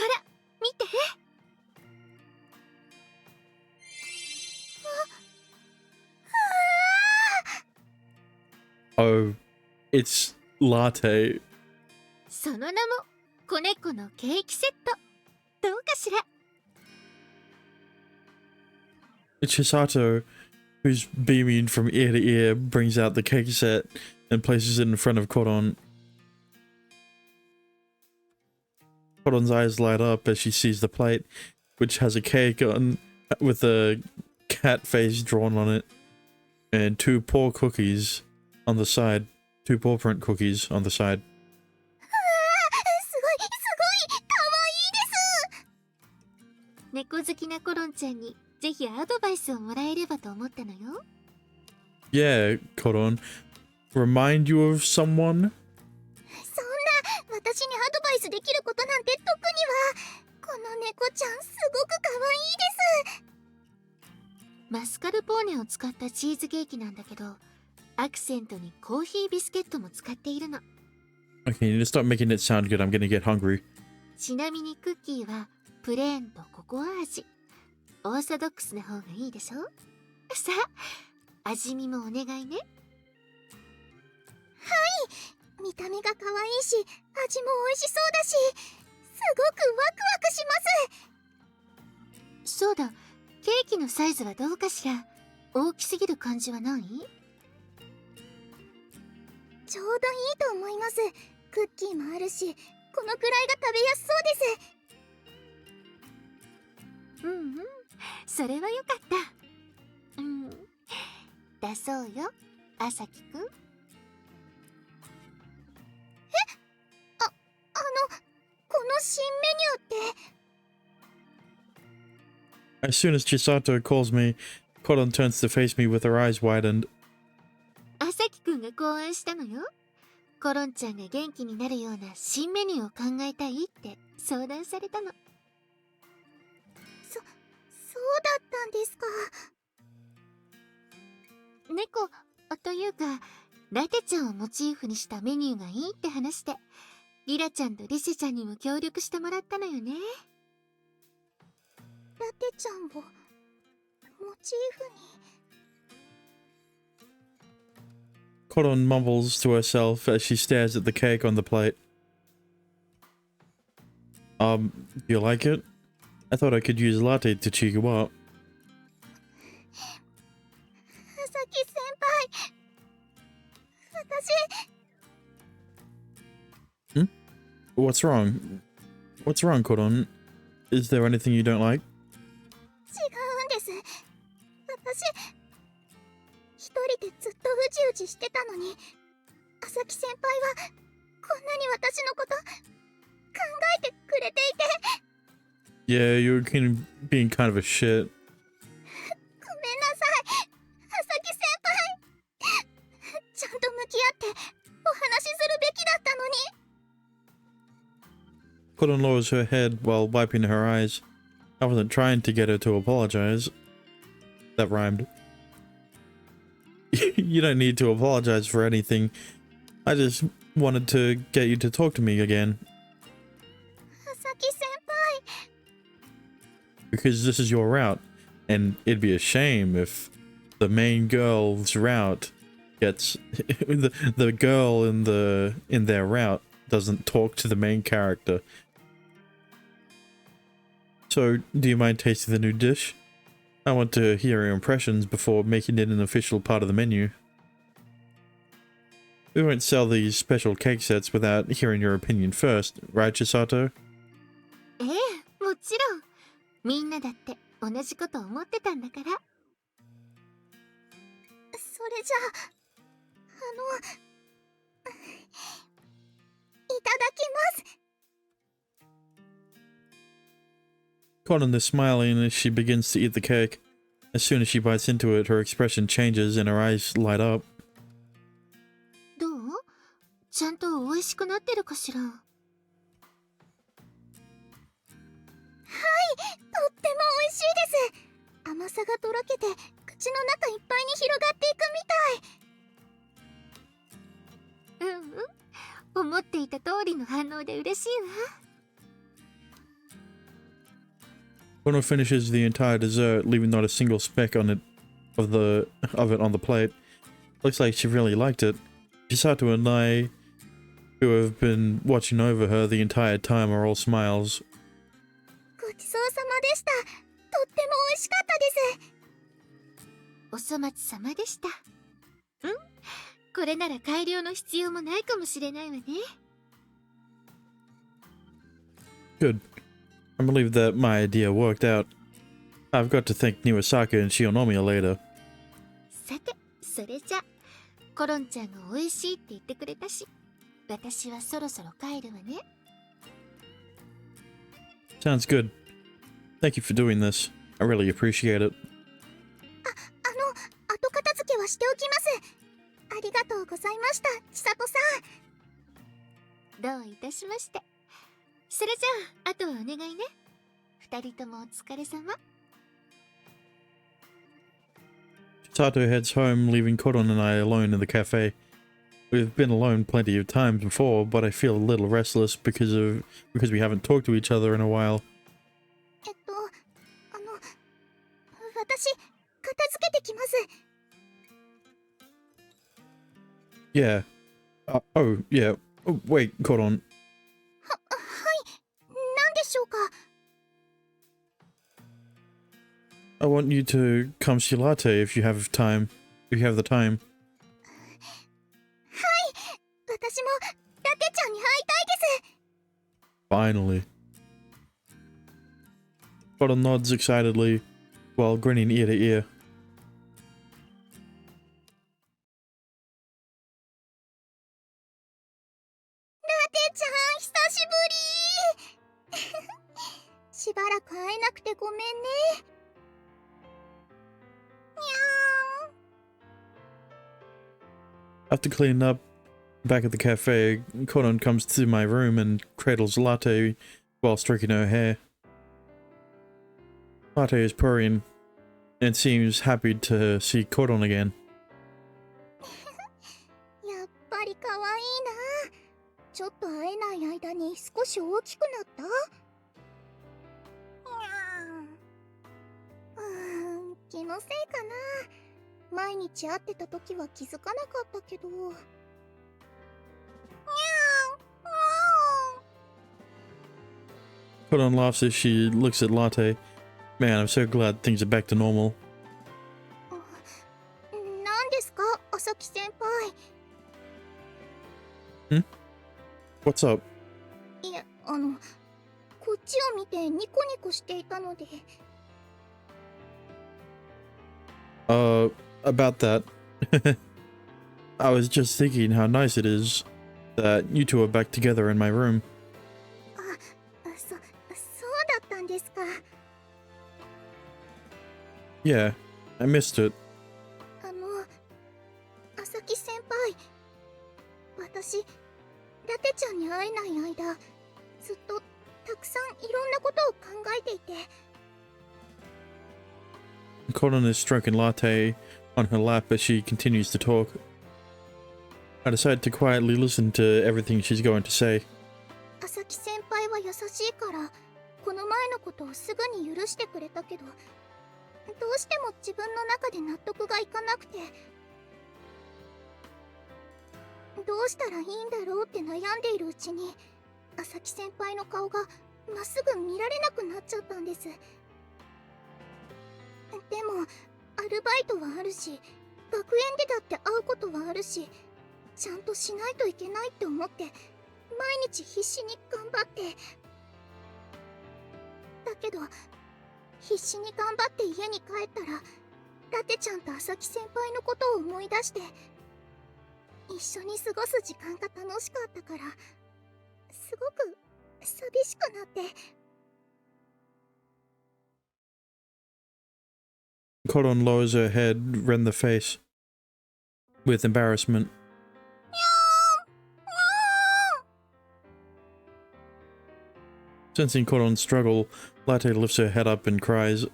D: ら、見て。
A: Oh, it's latte.
D: その名も子猫のケーキセット。どうかしら？
A: Chisato, who's beaming from ear to ear, brings out the cake set and places it in front of Koron. Koron's eyes light up as she sees the plate, which has a cake on with a cat face drawn on it, and 2 paw cookies on the side. 2 paw print cookies on the side.
B: すごい、かわいいです。
D: 猫好きなコロンちゃんにぜひアドバイスをもらえればと思ったのよ。
A: Yeah, Koron. Remind you of someone?
B: そんな、私にアドバイスできることなんて特には。この猫ちゃんすごくかわいいです。
D: マスカルポーネを使ったチーズケーキなんだけど、アクセントにコーヒービスケットも使っているの。
A: Okay, you need to stop making it sound good. I'm gonna get hungry.
D: ちなみにクッキーはプレーンとココア味。オーソドックスな方がいいでしょ。さあ、味見もお願いね。
B: 見た目が可愛いし、味も美味しそうだし、すごくワクワクします。
D: そうだ、ケーキのサイズはどうかしら。大きすぎる感じはない？
B: ちょうどいいと思います。クッキーもあるし、このくらいが食べやすそうです。
D: うんうん、それはよかった。だそうよ、あさきくん。
B: この新メニューって。
A: As soon as Chisato calls me, Koron turns to face me with her eyes widened.
D: あさきくんが考案したのよ。コロンちゃんが元気になるような新メニューを考えたいって相談されたの。
B: そうだったんですか。
D: 猫というか、ラテちゃんをモチーフにしたメニューがいいって話して、リラちゃんとリシェちゃんにも協力してもらったのよね。
B: ラテちゃんをモチーフに。
A: Koron mumbles to herself as she stares at the cake on the plate. Do you like it? I thought I could use latte to cheer you up.
B: あさき先輩、私。
A: What's wrong? What's wrong, Koron? Is there anything you don't like?
B: 違うんです。私、一人でずっとうじうじしてたのに、あさき先輩はこんなに私のこと考えてくれていて。
A: Yeah, you're being kind of a shit.
B: ごめんなさい、あさき先輩。ちゃんと向き合ってお話しするべきだったのに。
A: Koron lowers her head while wiping her eyes. I wasn't trying to get her to apologize. That rhymed. You don't need to apologize for anything. I just wanted to get you to talk to me again.
B: あさき先輩。
A: Because this is your route. And it'd be a shame if the main girl's route gets... the girl in their route doesn't talk to the main character. So, do you mind tasting the new dish? I want to hear your impressions before making it an official part of the menu. We won't sell these special cake sets without hearing your opinion first, right, Chisato?
D: ええ、もちろん。みんなだって同じこと思ってたんだから。
B: それじゃあ、いただきます。
A: Conan is smiling as she begins to eat the cake. As soon as she bites into it, her expression changes and her eyes light up.
D: どう？ちゃんと美味しくなってるかしら。
B: とっても美味しいです。甘さがとろけて口の中いっぱいに広がっていくみたい。
D: 思っていた通りの反応で嬉しいわ。
A: Konan finishes the entire dessert, leaving not a single speck on it of it on the plate. Looks like she really liked it. Chisato and I, who have been watching over her the entire time, are all smiles.
B: ごちそうさまでした。とっても美味しかったです。
D: お粗末様でした。これなら改良の必要もないかもしれないわね。
A: Good. I'm relieved that my idea worked out. I've got to thank Niwasaka and Shionomiya later.
D: さて、それじゃ、コロンちゃんが美味しいって言ってくれたし、私はそろそろ帰るわね。
A: Sounds good. Thank you for doing this. I really appreciate it.
B: 後片付けはしておきます。ありがとうございました、千里さん。
D: どういたしまして。それじゃあ、あとはお願いね。二人ともお疲れ様。
A: Chisato heads home, leaving Koron and I alone in the cafe. We've been alone plenty of times before, but I feel a little restless because we haven't talked to each other in a while.
B: 私片付けてきます。
A: Yeah. Oh, yeah. Oh, wait, hold on.
B: はい、何でしょうか。
A: I want you to come see Latte if you have time. If you have the time.
B: 私もラテちゃんに会いたいです。
A: Finally. Cotton nods excitedly while grinning ear to ear.
B: ラテちゃん久しぶり。しばらく会えなくてごめんね。にゃーん。
A: After cleaning up back at the cafe, Cotton comes to my room and cradles Latte while stroking her hair. Latte is purring and seems happy to see Cotton again.
B: やっぱり可愛いな。ちょっと会えない間に少し大きくなった。気のせいかな。毎日会ってた時は気づかなかったけど。
A: Cotton laughs as she looks at Latte. Man, I'm so glad things are back to normal.
B: 何ですか、朝木先輩。
A: What's up?
B: いや、こっちを見てニコニコしていたので。
A: About that. I was just thinking how nice it is that you two are back together in my room.
B: そうだったんですか。
A: Yeah, I missed it.
B: 朝木先輩、私ラテちゃんに会えない間、ずっとたくさんいろんなことを考えていて。
A: Cotton is stroking Latte on her lap as she continues to talk. I decide to quietly listen to everything she's going to say.
B: 朝木先輩は優しいからこの前のことをすぐに許してくれたけど、どうしても自分の中で納得がいかなくて、どうしたらいいんだろうって悩んでいるうちに、朝木先輩の顔がまっすぐ見られなくなっちゃったんです。でもアルバイトはあるし、学園でだって会うことはあるし、ちゃんとしないといけないって思って毎日必死に頑張って。だけど必死に頑張って家に帰ったら、ラテちゃんと朝木先輩のことを思い出して、一緒に過ごす時間が楽しかったから、すごく寂しくなって。
A: Cotton lowers her head, red in the face with embarrassment. Sensing Cotton's struggle, Latte lifts her head up and cries.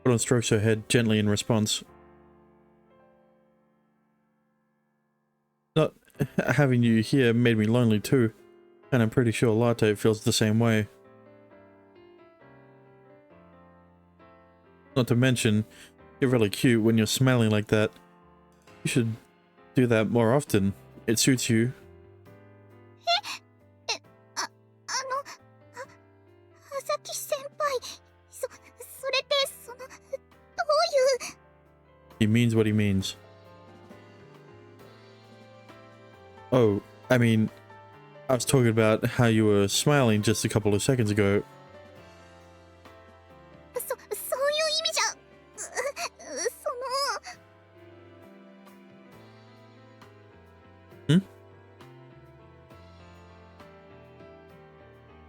A: Cotton strokes her head gently in response. Not having you here made me lonely too, and I'm pretty sure Latte feels the same way. Not to mention, you're really cute when you're smiling like that. You should do that more often. It suits you.
B: 朝木先輩、それってどういう。
A: He means what he means. Oh, I mean, I was talking about how you were smiling just a couple of seconds ago.
B: そういう意味じゃ、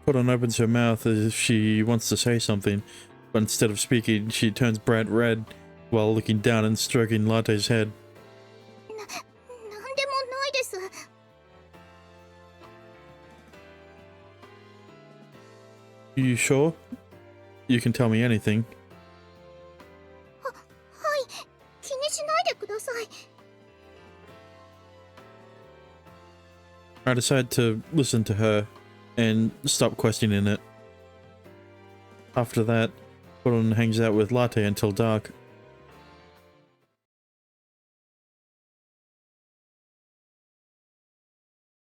A: Cotton opens her mouth as if she wants to say something, but instead of speaking, she turns bright red while looking down and stroking Latte's head.
B: なんでもないです。
A: You sure? You can tell me anything.
B: はい、気にしないでください。
A: I decide to listen to her and stop questioning it. After that, Koron hangs out with Latte until dark.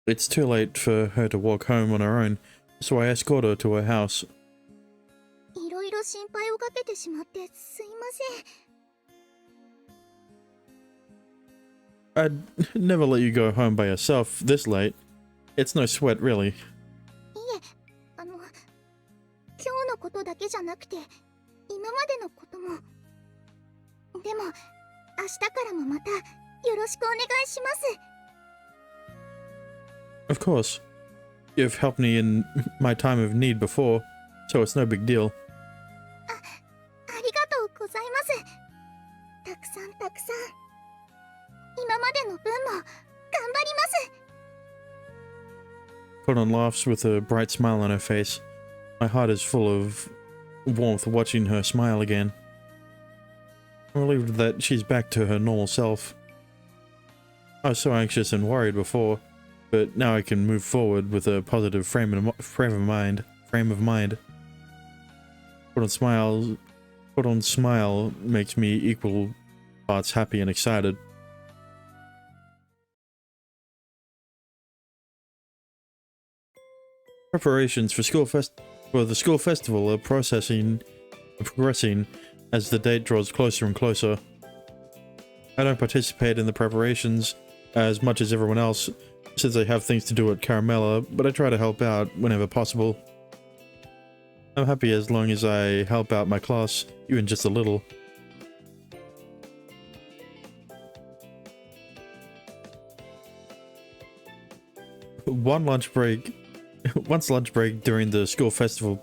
A: It's too late for her to walk home on her own, so I escort her to her house.
B: いろいろ心配をかけてしまってすいません。
A: I'd never let you go home by yourself this late. It's no sweat, really.
B: いえ、今日のことだけじゃなくて今までのことも。でも明日からもまたよろしくお願いします。
A: Of course. You've helped me in my time of need before, so it's no big deal.
B: ありがとうございます。たくさんたくさん。今までの分も頑張ります。
A: Koron laughs with a bright smile on her face. My heart is full of warmth watching her smile again. I'm relieved that she's back to her normal self. I was so anxious and worried before, but now I can move forward with a positive frame of mind. Koron's smile makes me equal parts happy and excited. Preparations for the school festival are progressing as the date draws closer and closer. I don't participate in the preparations as much as everyone else, since I have things to do at Caramella, but I try to help out whenever possible. I'm happy as long as I help out my class, even just a little. One lunch break during the school festival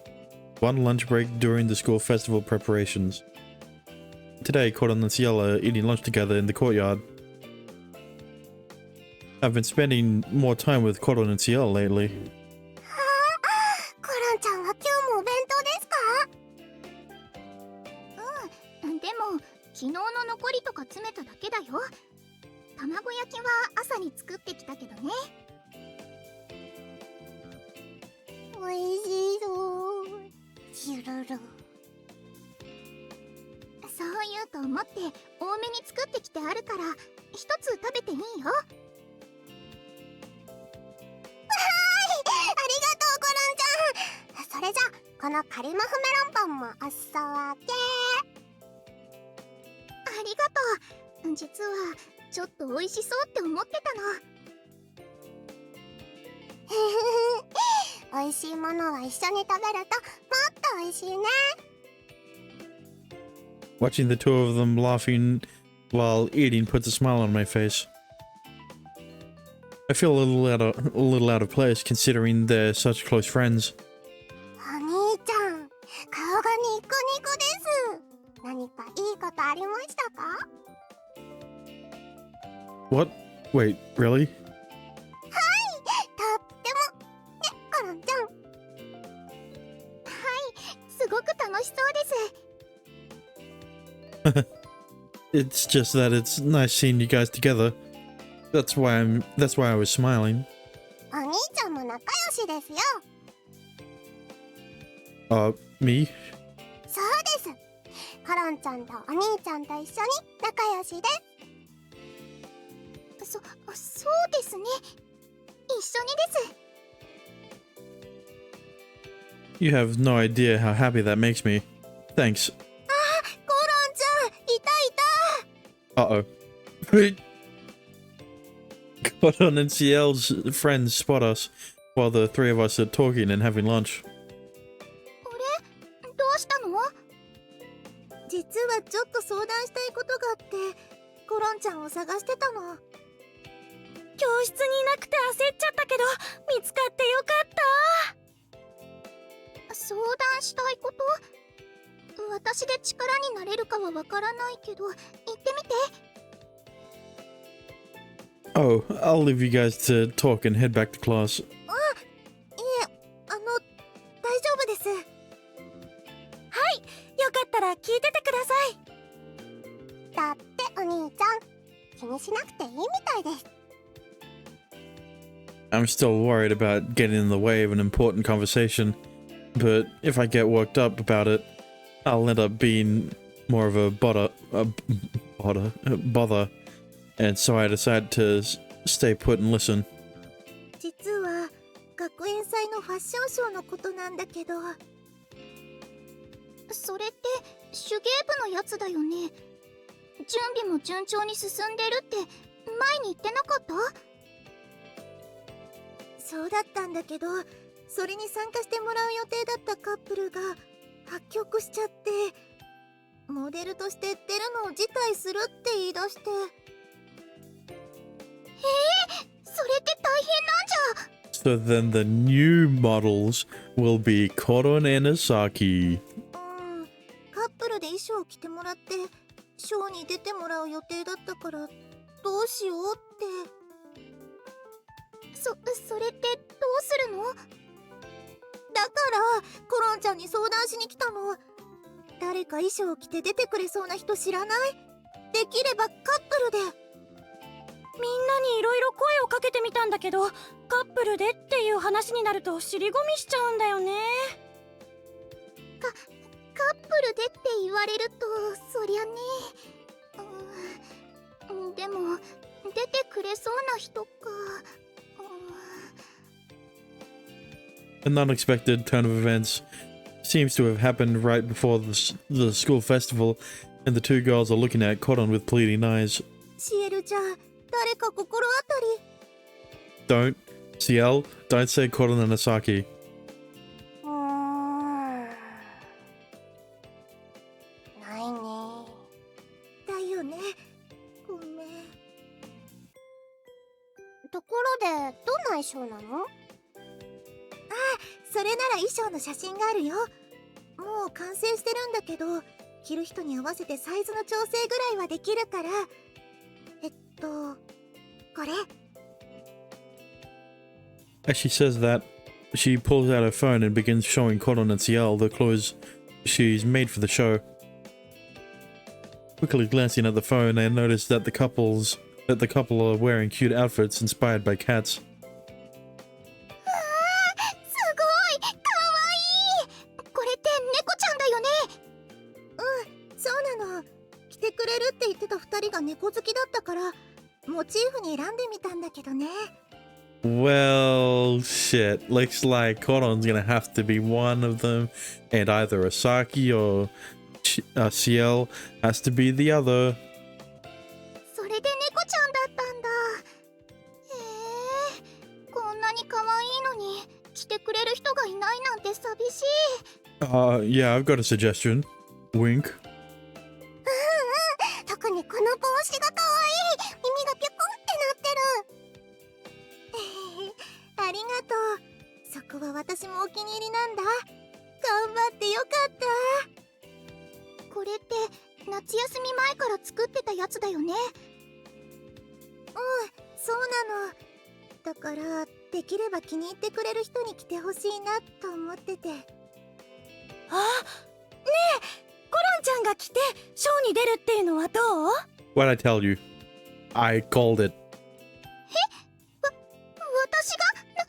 A: preparations. Today, Koron and Ciela are eating lunch together in the courtyard. I've been spending more time with Koron and Ciela lately.
B: コロンちゃんは今日もお弁当ですか？でも昨日の残りとか詰めただけだよ。卵焼きは朝に作ってきたけどね。おいしそう。ジュルル。そう言うと思って多めに作ってきてあるから一つ食べていいよ。はい、ありがとうコロンちゃん。それじゃこのカリマフメロンパンもおすそ分け。ありがとう。実はちょっと美味しそうって思ってたの。美味しいものは一緒に食べるともっと美味しいね。
A: Watching the two of them laughing while eating puts a smile on my face. I feel a little out of place considering they're such close friends.
B: お兄ちゃん、顔がニコニコです。何かいいことありましたか？
A: What? Wait, really?
B: とっても。ね、コロンちゃん。はい、すごく楽しそうです。
A: It's just that it's nice seeing you guys together. That's why I was smiling.
B: お兄ちゃんも仲良しですよ。
A: Me?
B: そうです。コロンちゃんとお兄ちゃんと一緒に仲良しです。そうですね。一緒にです。
A: You have no idea how happy that makes me. Thanks.
B: コロンちゃん、いたいた。
A: Uh-oh. Koron and Ciel's friends spot us while the three of us are talking and having lunch.
B: あれ？どうしたの？実はちょっと相談したいことがあって、コロンちゃんを探してたの。
C: 教室にいなくて焦っちゃったけど見つかってよかった。
B: 相談したいこと？私で力になれるかはわからないけど、言ってみて。
A: Oh, I'll leave you guys to talk and head back to class.
B: いえ、大丈夫です。
C: はい、よかったら聞いててください。
B: だってお兄ちゃん、気にしなくていいみたいです。
A: I'm still worried about getting in the way of an important conversation, but if I get worked up about it, I'll end up being more of a bother, and so I decided to stay put and listen.
B: 実は学園祭のファッションショーのことなんだけど。それって手芸部のやつだよね。準備も順調に進んでるって前に言ってなかった？そうだったんだけど、それに参加してもらう予定だったカップルが破局しちゃって、モデルとして出るのを辞退するって言い出して。それって大変なんじゃ。
A: So then the new models will be Koron and Asaki.
B: カップルで衣装を着てもらってショーに出てもらう予定だったから、どうしようって。それってどうするの？だからコロンちゃんに相談しに来たの。誰か衣装を着て出てくれそうな人知らない？できればカップルで。
C: みんなにいろいろ声をかけてみたんだけど、カップルでっていう話になると尻込みしちゃうんだよね。
B: カップルでって言われるとそりゃね。でも出てくれそうな人か。
A: An unexpected turn of events seems to have happened right before the school festival, and the two girls are looking at Koron with pleading eyes.
B: シエルちゃん、誰か心当たり。
A: Don't, CL, don't say Koron and Asaki.
B: ないね。だよね。ごめん。ところでどんな衣装なの？それなら衣装の写真があるよ。もう完成してるんだけど、着る人に合わせてサイズの調整ぐらいはできるから。これ。
A: As she says that, she pulls out her phone and begins showing Koron and CL the clothes she's made for the show. Quickly glancing at the phone, I notice that the couple are wearing cute outfits inspired by cats.
B: すごいかわいい。これって猫ちゃんだよね。そうなの。着てくれるって言ってた2人が猫好きだったからモチーフに選んでみたんだけどね。
A: Well, shit. Looks like Koron's gonna have to be one of them, and either Asaki or CL has to be the other.
B: それで猫ちゃんだったんだ。こんなに可愛いのに着てくれる人がいないなんて寂しい。
A: Yeah, I've got a suggestion. Wink.
B: 特にこの帽子が可愛い。耳がピョコンってなってる。ありがとう。そこは私もお気に入りなんだ。頑張ってよかった。これって夏休み前から作ってたやつだよね。そうなの。だからできれば気に入ってくれる人に着てほしいなと思ってて。
C: あ、ねえ、コロンちゃんが来てショーに出るっていうのはどう？
A: What'd I tell you? I called it.
B: 私がなん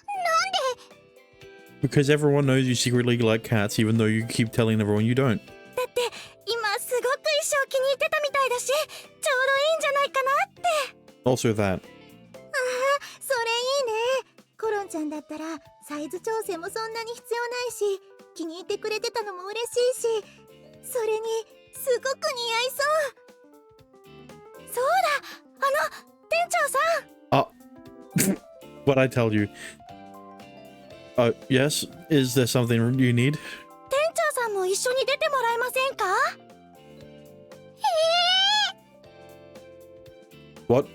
B: で？
A: Because everyone knows you secretly like cats, even though you keep telling everyone you don't.
C: だって今すごく衣装気に入ってたみたいだし、ちょうどいいんじゃないかなって。
A: Also that.
B: それいいね。コロンちゃんだったらサイズ調整もそんなに必要ないし、気に入ってくれてたのも嬉しいし、それにすごく似合いそう。
C: そうだ、店長さん。
A: What'd I tell you? Yes? Is there something you need?
C: 店長さんも一緒に出てもらえませんか？
A: What?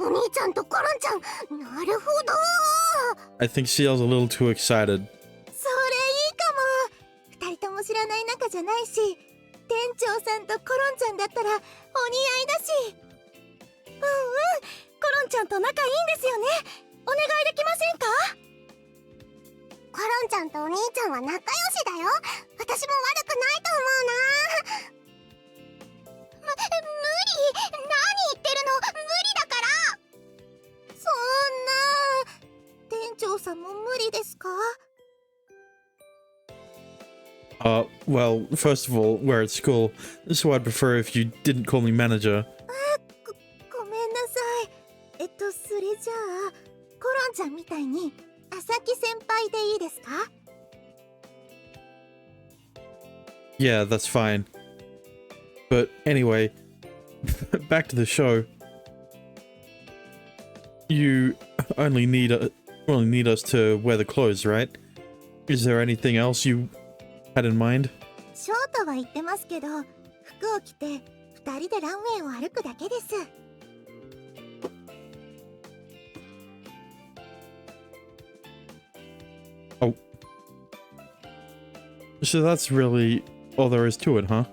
B: お兄ちゃんとコロンちゃん、なるほど。
A: I think CL's a little too excited.
B: それいいかも。二人とも知らない仲じゃないし、店長さんとコロンちゃんだったらお似合いだし。
C: コロンちゃんと仲いいんですよね。お願いできませんか？
B: コロンちゃんとお兄ちゃんは仲良しだよ。私も悪くないと思うな。無理。何言ってるの。無理だから。そんな。店長さんも無理ですか？
A: Well, first of all, we're at school, so I'd prefer if you didn't call me manager.
B: ごめんなさい。それじゃあ、コロンちゃんみたいに、朝木先輩でいいですか？
A: Yeah, that's fine. But anyway, back to the show. You only need us to wear the clothes, right? Is there anything else you had in mind?
B: ショートは言ってますけど、服を着て二人でランウェイを歩くだけです。
A: Oh. So that's really all there is to it, huh?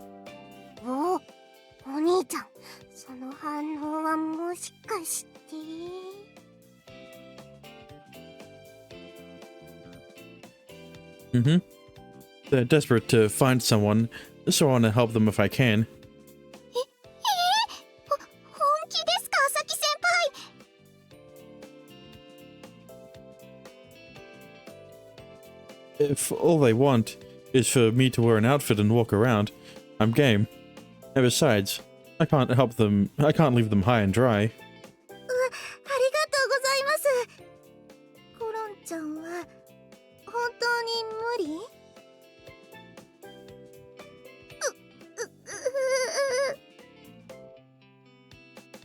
B: お兄ちゃん、その反応はもしかして。
A: Mm-hmm. They're desperate to find someone, so I want to help them if I can.
B: 本気ですか、朝木先輩。
A: If all they want is for me to wear an outfit and walk around, I'm game. And besides, I can't leave them high and dry.
B: ありがとうございます。コロンちゃんは本当に無理？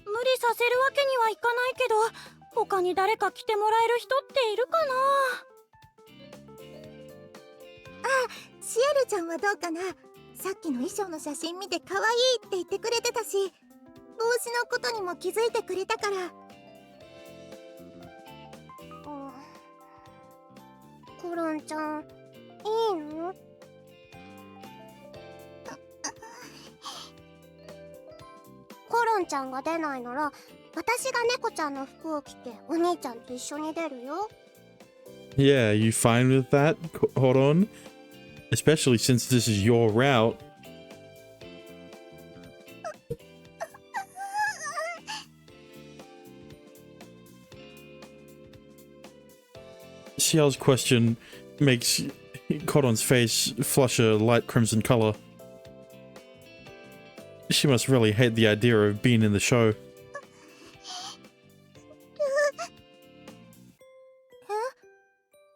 C: 無理させるわけにはいかないけど、他に誰か来てもらえる人っているかな？
B: シエルちゃんはどうかな？さっきの衣装の写真見て可愛いって言ってくれてたし、帽子のことにも気づいてくれたから。コロンちゃん、いいの？コロンちゃんが出ないなら、私が猫ちゃんの服を着てお兄ちゃんと一緒に出るよ。
A: Yeah, you fine with that? Hold on. Especially since this is your route. Xiao's question makes Koron's face flush a light crimson color. She must really hate the idea of being in the show.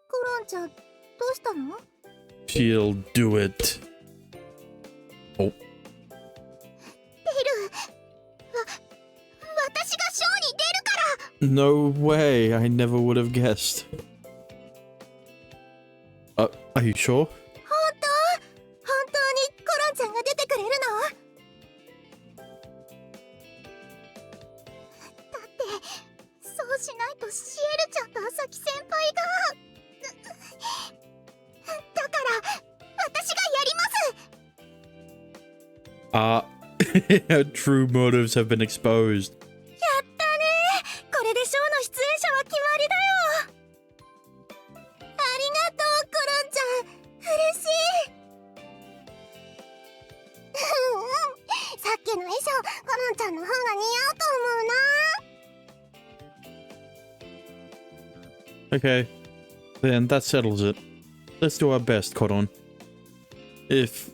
B: コロンちゃん、どうしたの？
A: She'll do it. Oh.
B: 私がショーに出るから。
A: No way. I never would have guessed. Are you sure?
B: 本当にコロンちゃんが出てくれるの？だってそうしないとシエルちゃんと朝木先輩が。だから私がやります。
A: True motives have been exposed.
C: やったね。これでショーの出演者は決まりだよ。
B: ありがとう、コロンちゃん。嬉しい。さっきの衣装、コロンちゃんの方が似合うと思うな。
A: Okay. Then that settles it. Let's do our best, Koron. If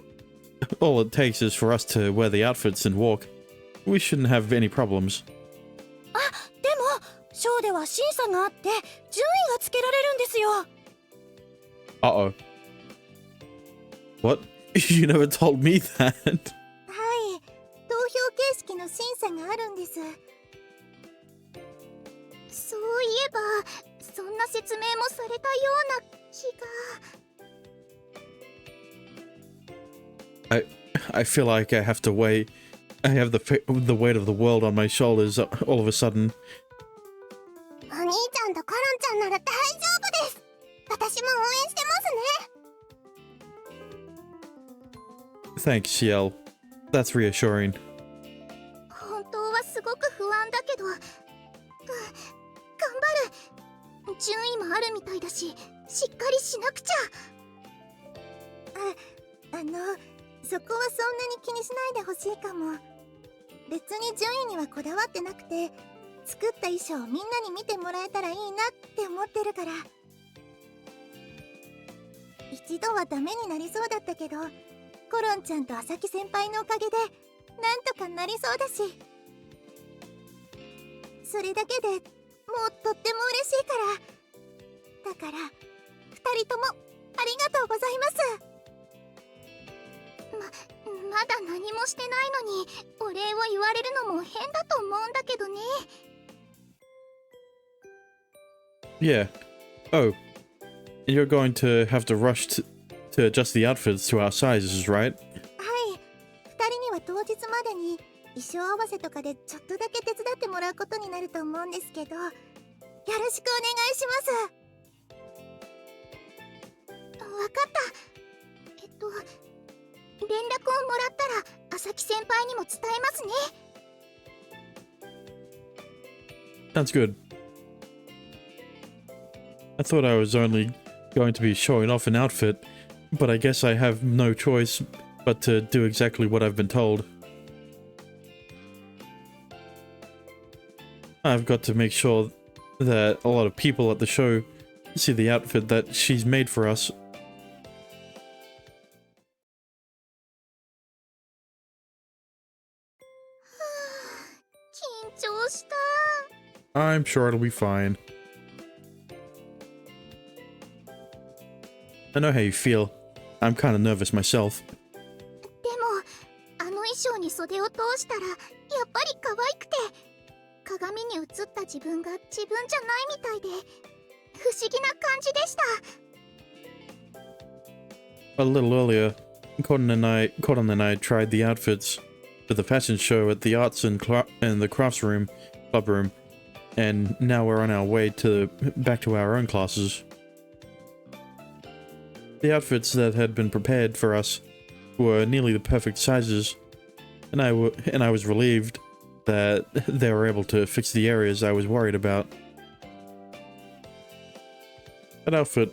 A: all it takes is for us to wear the outfits and walk, we shouldn't have any problems.
C: あ、でもショーでは審査があって順位がつけられるんですよ。
A: Uh-oh. What? You never told me that.
B: はい、投票形式の審査があるんです。そういえばそんな説明もされたような気が。
A: I feel like I have to wait. I have the weight of the world on my shoulders all of a sudden.
B: お兄ちゃんとコロンちゃんなら大丈夫です。私も応援してますね。
A: Thanks, Ciel. That's reassuring.
B: 本当はすごく不安だけど、頑張る。順位もあるみたいだし、しっかりしなくちゃ。そこはそんなに気にしないでほしいかも。別に順位にはこだわってなくて、作った衣装をみんなに見てもらえたらいいなって思ってるから。一度はダメになりそうだったけど、コロンちゃんと朝木先輩のおかげでなんとかなりそうだし、それだけでもうとっても嬉しいから。だから2人ともありがとうございます。まだ何もしてないのにお礼を言われるのも変だと思うんだけどね。
A: Yeah. Oh. You're going to have to rush to adjust the outfits to our sizes, right?
B: はい、2人には当日までに衣装合わせとかでちょっとだけ手伝ってもらうことになると思うんですけど、よろしくお願いします。わかった。連絡をもらったら朝木先輩にも伝えますね。
A: That's good. I thought I was only going to be showing off an outfit, but I guess I have no choice but to do exactly what I've been told. I've got to make sure that a lot of people at the show see the outfit that she's made for us.
B: 緊張した。
A: I'm sure it'll be fine. I know how you feel. I'm kind of nervous myself.
B: でもあの衣装に袖を通したらやっぱり可愛くて、鏡に映った自分が自分じゃないみたいで不思議な感じでした。
A: A little earlier, Cotton and I tried the outfits for the fashion show at the arts and the crafts room, club room, and now we're on our way back to our own classes. The outfits that had been prepared for us were nearly the perfect sizes, and I was relieved that they were able to fix the areas I was worried about. That outfit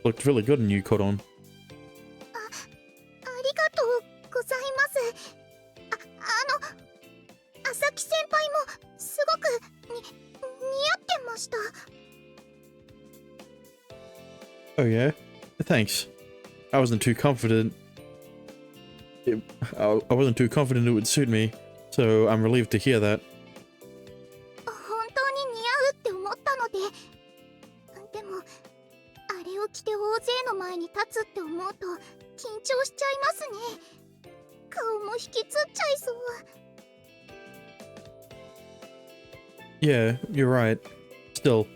A: looked really good on you, Koron.
B: ありがとうございます。朝木先輩もすごく似合ってました。
A: Oh yeah? Thanks. I wasn't too confident. I wasn't too confident it would suit me, so I'm relieved to hear that.
B: 本当に似合うって思ったので。でもあれを着て大勢の前に立つって思うと緊張しちゃいますね。顔も引きつっちゃいそう。
A: Yeah, you're right. Still,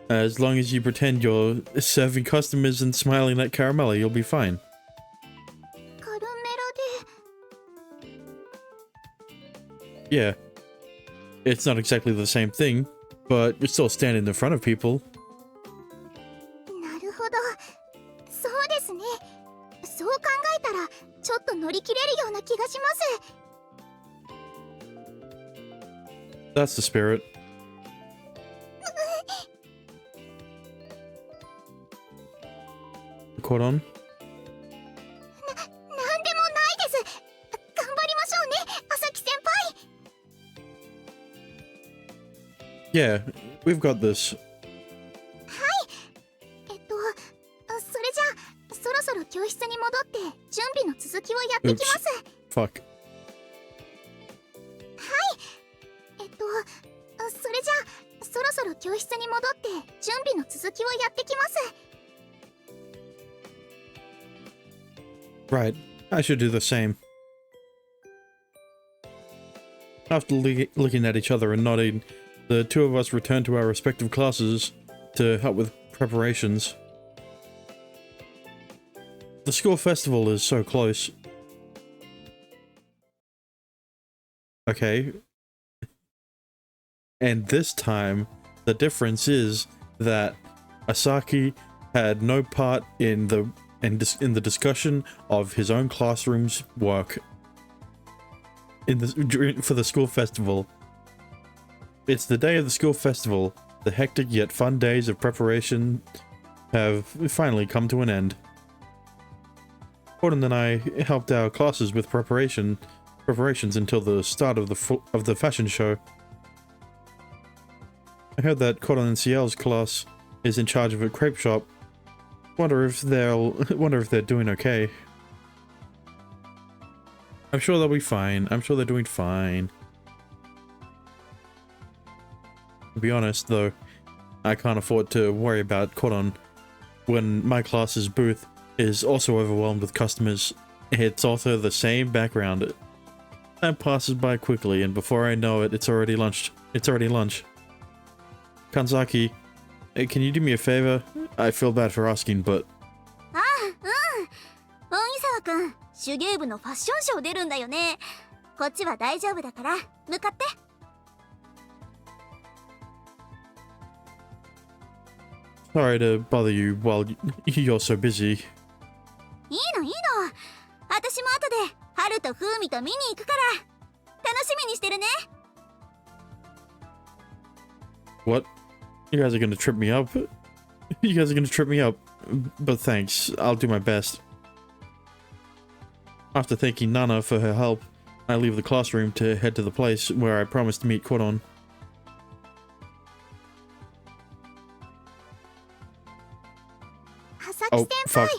A: as long as you pretend you're serving customers and smiling at Caramella, you'll be fine.
B: カルメラで。
A: Yeah. It's not exactly the same thing, but you're still standing in front of people.
B: なるほど、そうですね。そう考えたらちょっと乗り切れるような気がします。
A: That's the spirit. Caught on?
B: なんでもないです。頑張りましょうね、朝木先輩。
A: Yeah, we've got this.
B: それじゃあそろそろ教室に戻って準備の続きをやってきます。
A: Fuck.
B: それじゃあそろそろ教室に戻って準備の続きをやってきます。
A: Right, I should do the same. After looking at each other and nodding, the two of us returned to our respective classes to help with preparations. The school festival is so close. Okay. And this time, the difference is that Asaki had no part in the discussion of his own classroom's work for the school festival. It's the day of the school festival. The hectic yet fun days of preparation have finally come to an end. Gordon and I helped our classes with preparations until the start of the fashion show. I heard that Cotton and Ciel's class is in charge of a crepe shop, Wonder if they're doing okay. I'm sure they'll be fine. I'm sure they're doing fine. To be honest, though, I can't afford to worry about Koron when my class's booth is also overwhelmed with customers. It's also the same background. Time passes by quickly, and before I know it, it's already lunch. Kanzaki, can you do me a favor? I feel bad for asking, but...
B: ああ、うん。大井沢くん、手芸部のファッションショー出るんだよね。こっちは大丈夫だから、向かって。
A: Sorry to bother you while you're so busy.
B: いいのいいの。私も後で、春と風味と見に行くから。楽しみにしてるね。
A: What? You guys are gonna trip me up? You guys are gonna trip me up. But thanks, I'll do my best. After thanking Nana for her help, I leave the classroom to head to the place where I promised to meet Koron. Oh, fuck.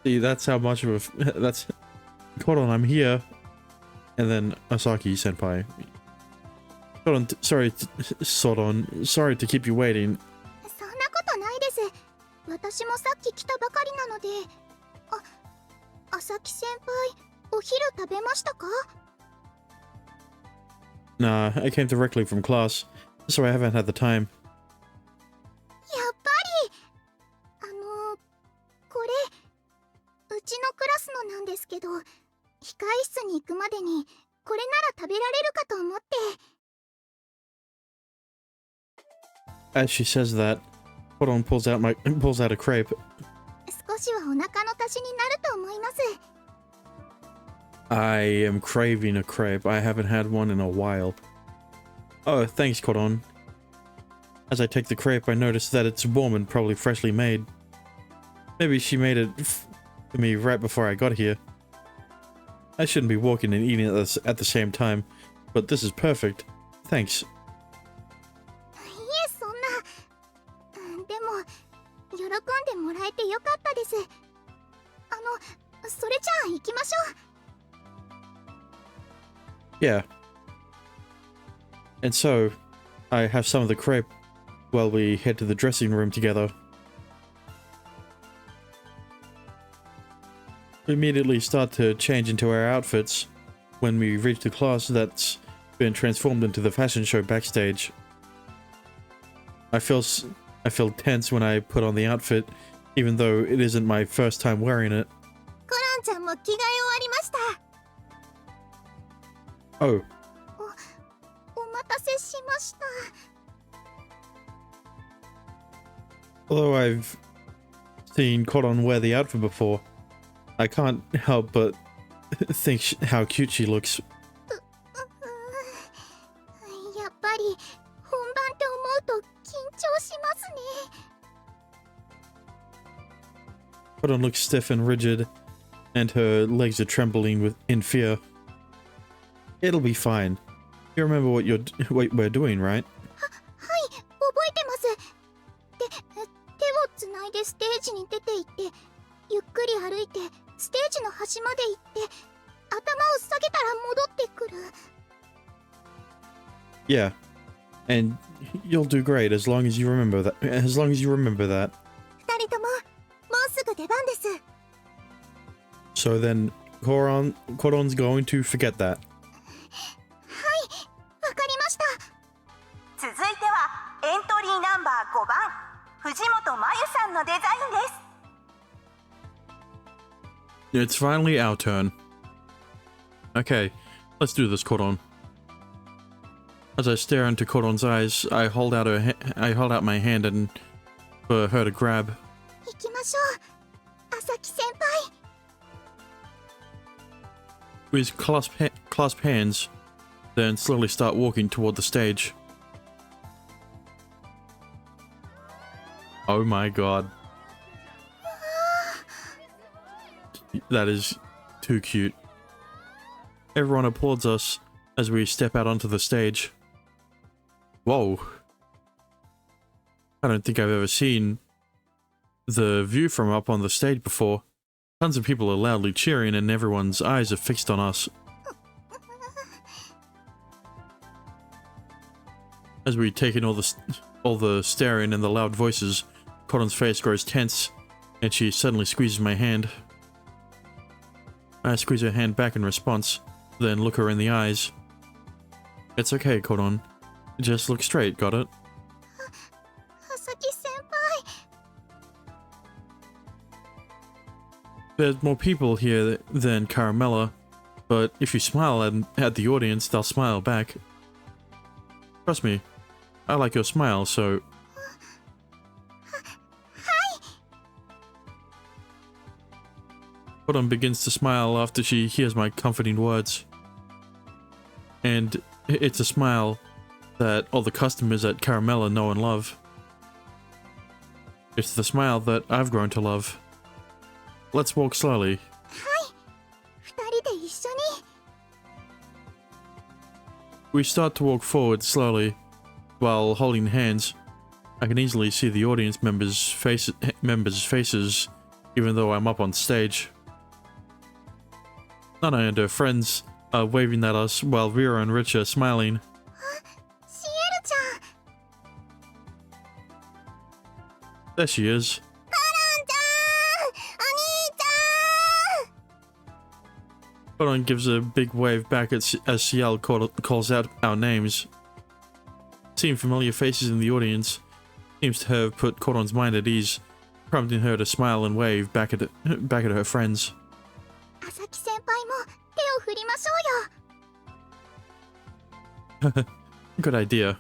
A: See, that's how much of a... That's... Koron, I'm here. And then Asaki senpai. Koron, sorry to keep you waiting.
B: そんなことないです。私もさっき来たばかりなので。あ、朝木先輩、お昼食べましたか?
A: Nah, I came directly from class, so I haven't had the time.
B: やっぱりこれうちのクラスのなんですけど、控え室に行くまでにこれなら食べられるかと思って。
A: As she says that, Koron pulls out a crepe.
B: 少しはお腹の足しになると思います。
A: I am craving a crepe. I haven't had one in a while. Oh, thanks, Koron. As I take the crepe, I notice that it's warm and probably freshly made. Maybe she made it for me right before I got here. I shouldn't be walking and eating at the same time, but this is perfect. Thanks.
B: いえ、そんな。でも、喜んでもらえてよかったです。それじゃあ行きましょう。
A: Yeah. And so, I have some of the crepe while we head to the dressing room together. We immediately start to change into our outfits when we reach the class that's been transformed into the fashion show backstage. I feel tense when I put on the outfit, even though it isn't my first time wearing it.
B: コロンちゃんも着替え終わりました。
A: Oh.
B: お待たせしました。
A: Although I've seen Koron wear the outfit before, I can't help but think how cute she looks.
B: やっぱり本番って思うと緊張しますね。
A: Koron looks stiff and rigid, and her legs are trembling in fear. It'll be fine. You remember what we're doing, right?
B: はい、覚えてます。手をつないでステージに出て行って、ゆっくり歩いてステージの端まで行って、頭を下げたら戻ってくる。
A: Yeah, and you'll do great as long as you remember that.
B: 二人とももうすぐ出番です。
A: So then, Koron's going to forget that.
B: わかりました。
E: 続いてはエントリーナンバー5番藤本真由さんのデザインです。
A: It's finally our turn. Okay, let's do this, Koron. As I stare into Koron's eyes, I hold out my hand and for her to grab.
B: 行きましょう。朝木先輩。
A: We clasp hands, then slowly start walking toward the stage. Oh my god. That is too cute. Everyone applauds us as we step out onto the stage. Whoa. I don't think I've ever seen the view from up on the stage before. Tons of people are loudly cheering and everyone's eyes are fixed on us. As we take in all the staring and the loud voices, Cotton's face grows tense, and she suddenly squeezes my hand. I squeeze her hand back in response, then look her in the eyes. It's okay, Cotton. Just look straight, got it?
B: Hasaki-senpai.
A: There's more people here than Caramella, but if you smile at the audience, they'll smile back. Trust me, I like your smile, so... Cotton begins to smile after she hears my comforting words. And it's a smile that all the customers at Caramella know and love. It's the smile that I've grown to love. Let's walk slowly.
B: 二人で一緒に。
A: We start to walk forward slowly, while holding hands. I can easily see the audience members' faces, even though I'm up on stage. Nana and her friends are waving at us while Rira and Rich are smiling.
B: シエルちゃん。
A: There she is.
B: カロンちゃん。お兄ちゃん。
A: Koron gives a big wave back as Ciel calls out our names. Seeing familiar faces in the audience seems to have put Koron's mind at ease, prompting her to smile and wave back at her friends.
B: 朝木先輩も手を振りましょうよ。
A: Good idea.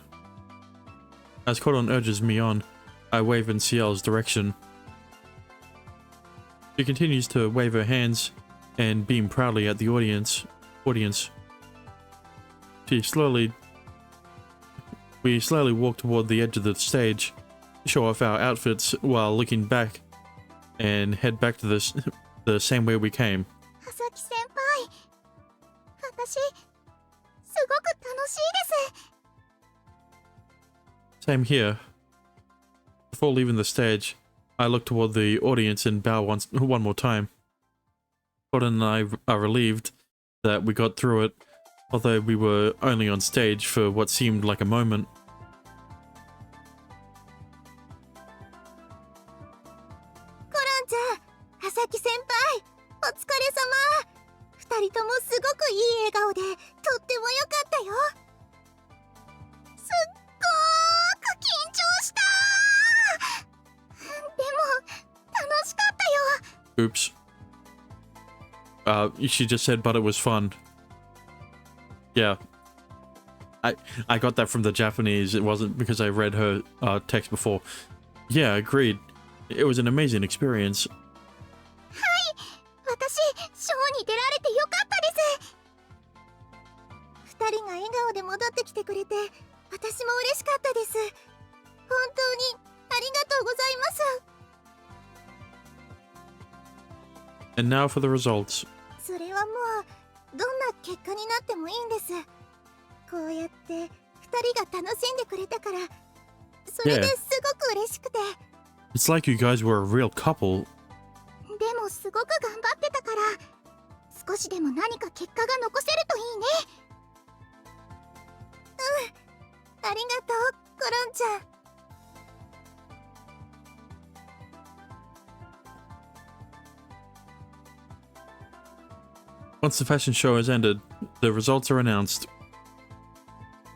A: As Koron urges me on, I wave in Ciel's direction. She continues to wave her hands and beam proudly at the audience. We slowly walk toward the edge of the stage, show off our outfits while looking back, and head back to the same way we came.
B: 朝木先輩。私、すごく楽しいです。
A: Same here. Before leaving the stage, I look toward the audience and bow one more time. Gordon and I are relieved that we got through it, although we were only on stage for what seemed like a moment.
B: コロンちゃん、朝木先輩、お疲れ様。二人ともすごくいい笑顔で、とっても良かったよ。すっごーく緊張した。でも、楽しかったよ。
A: Oops. She just said, but it was fun. Yeah. I got that from the Japanese. It wasn't because I read her text before. Yeah, agreed. It was an amazing experience.
B: 私、ショーに出られてよかったです。二人が笑顔で戻ってきてくれて、私も嬉しかったです。本当にありがとうございます。
A: And now for the results.
B: それはもうどんな結果になってもいいんです。こうやって二人が楽しんでくれたから、それですごく嬉しくて。
A: It's like you guys were a real couple.
B: でもすごく頑張ってたから、少しでも何か結果が残せるといいね。ありがとう、コロンちゃん。
A: Once the fashion show has ended, the results are announced.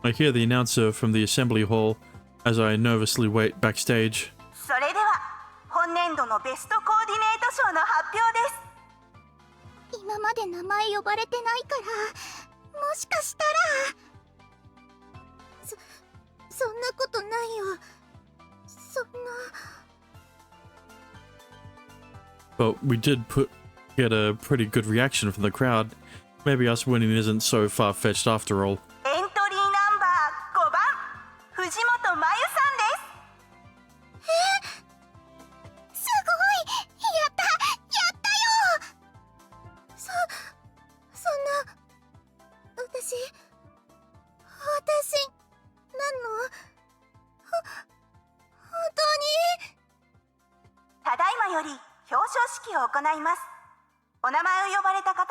A: I hear the announcer from the assembly hall as I nervously wait backstage.
E: それでは本年度のベストコーディネート賞の発表です。
B: 今まで名前呼ばれてないから、もしかしたら。そんなことないよ。そんな。
A: But we did get a pretty good reaction from the crowd. Maybe us winning isn't so far-fetched after all.
E: エントリーナンバー5番藤本真由さんです。
B: すごい、やったよ。そんな、私何の、本当に。
E: ただいより表彰式を行います。お名前を呼ばれた方、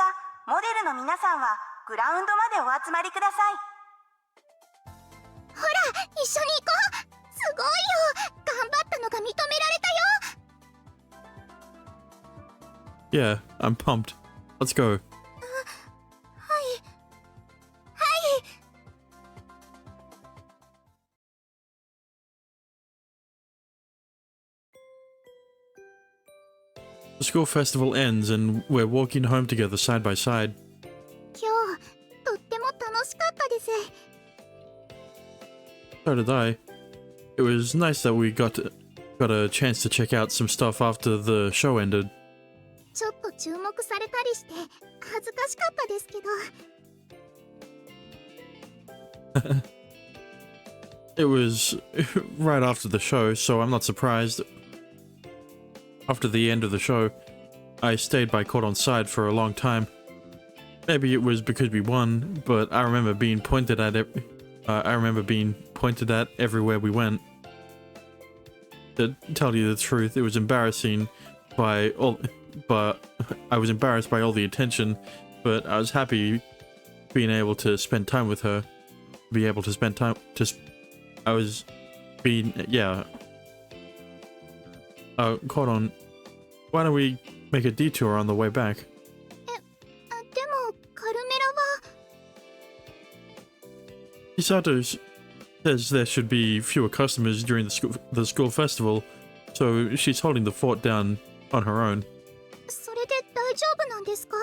E: モデルの皆さんはグラウンドまでお集まりください。
B: ほら、一緒に行こう。すごいよ。頑張ったのが認められたよ。
A: Yeah, I'm pumped. Let's go.
B: はい。はい。
A: The school festival ends and we're walking home together side by side.
B: 今日、とっても楽しかったです。
A: So did I. It was nice that we got a chance to check out some stuff after the show ended.
B: ちょっと注目されたりして恥ずかしかったですけど。
A: It was right after the show, so I'm not surprised. After the end of the show, I stayed by Cordon's side for a long time. Maybe it was because we won, but I remember being pointed at it. Everywhere we went. To tell you the truth, it was embarrassing but I was embarrassed by all the attention, but I was happy being able to spend time with her. Cordon, why don't we make a detour on the way back?
B: でもカルメラは。
A: Hisato says there should be fewer customers during the school festival, so she's holding the fort down on her own.
B: それで大丈夫なんですか？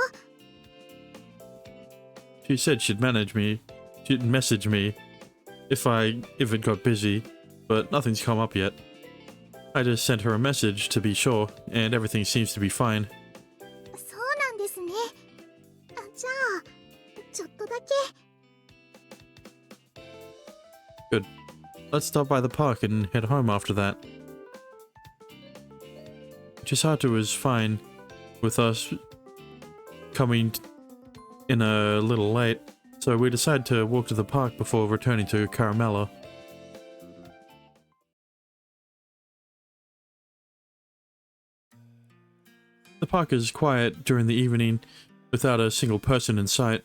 A: She said she'd message me if it got busy, but nothing's come up yet. I just sent her a message to be sure, and everything seems to be fine.
B: そうなんですね。じゃあちょっとだけ。
A: Good. Let's stop by the park and head home after that. Chisato was fine with us coming in a little late, so we decided to walk to the park before returning to Caramella. The park is quiet during the evening, without a single person in sight.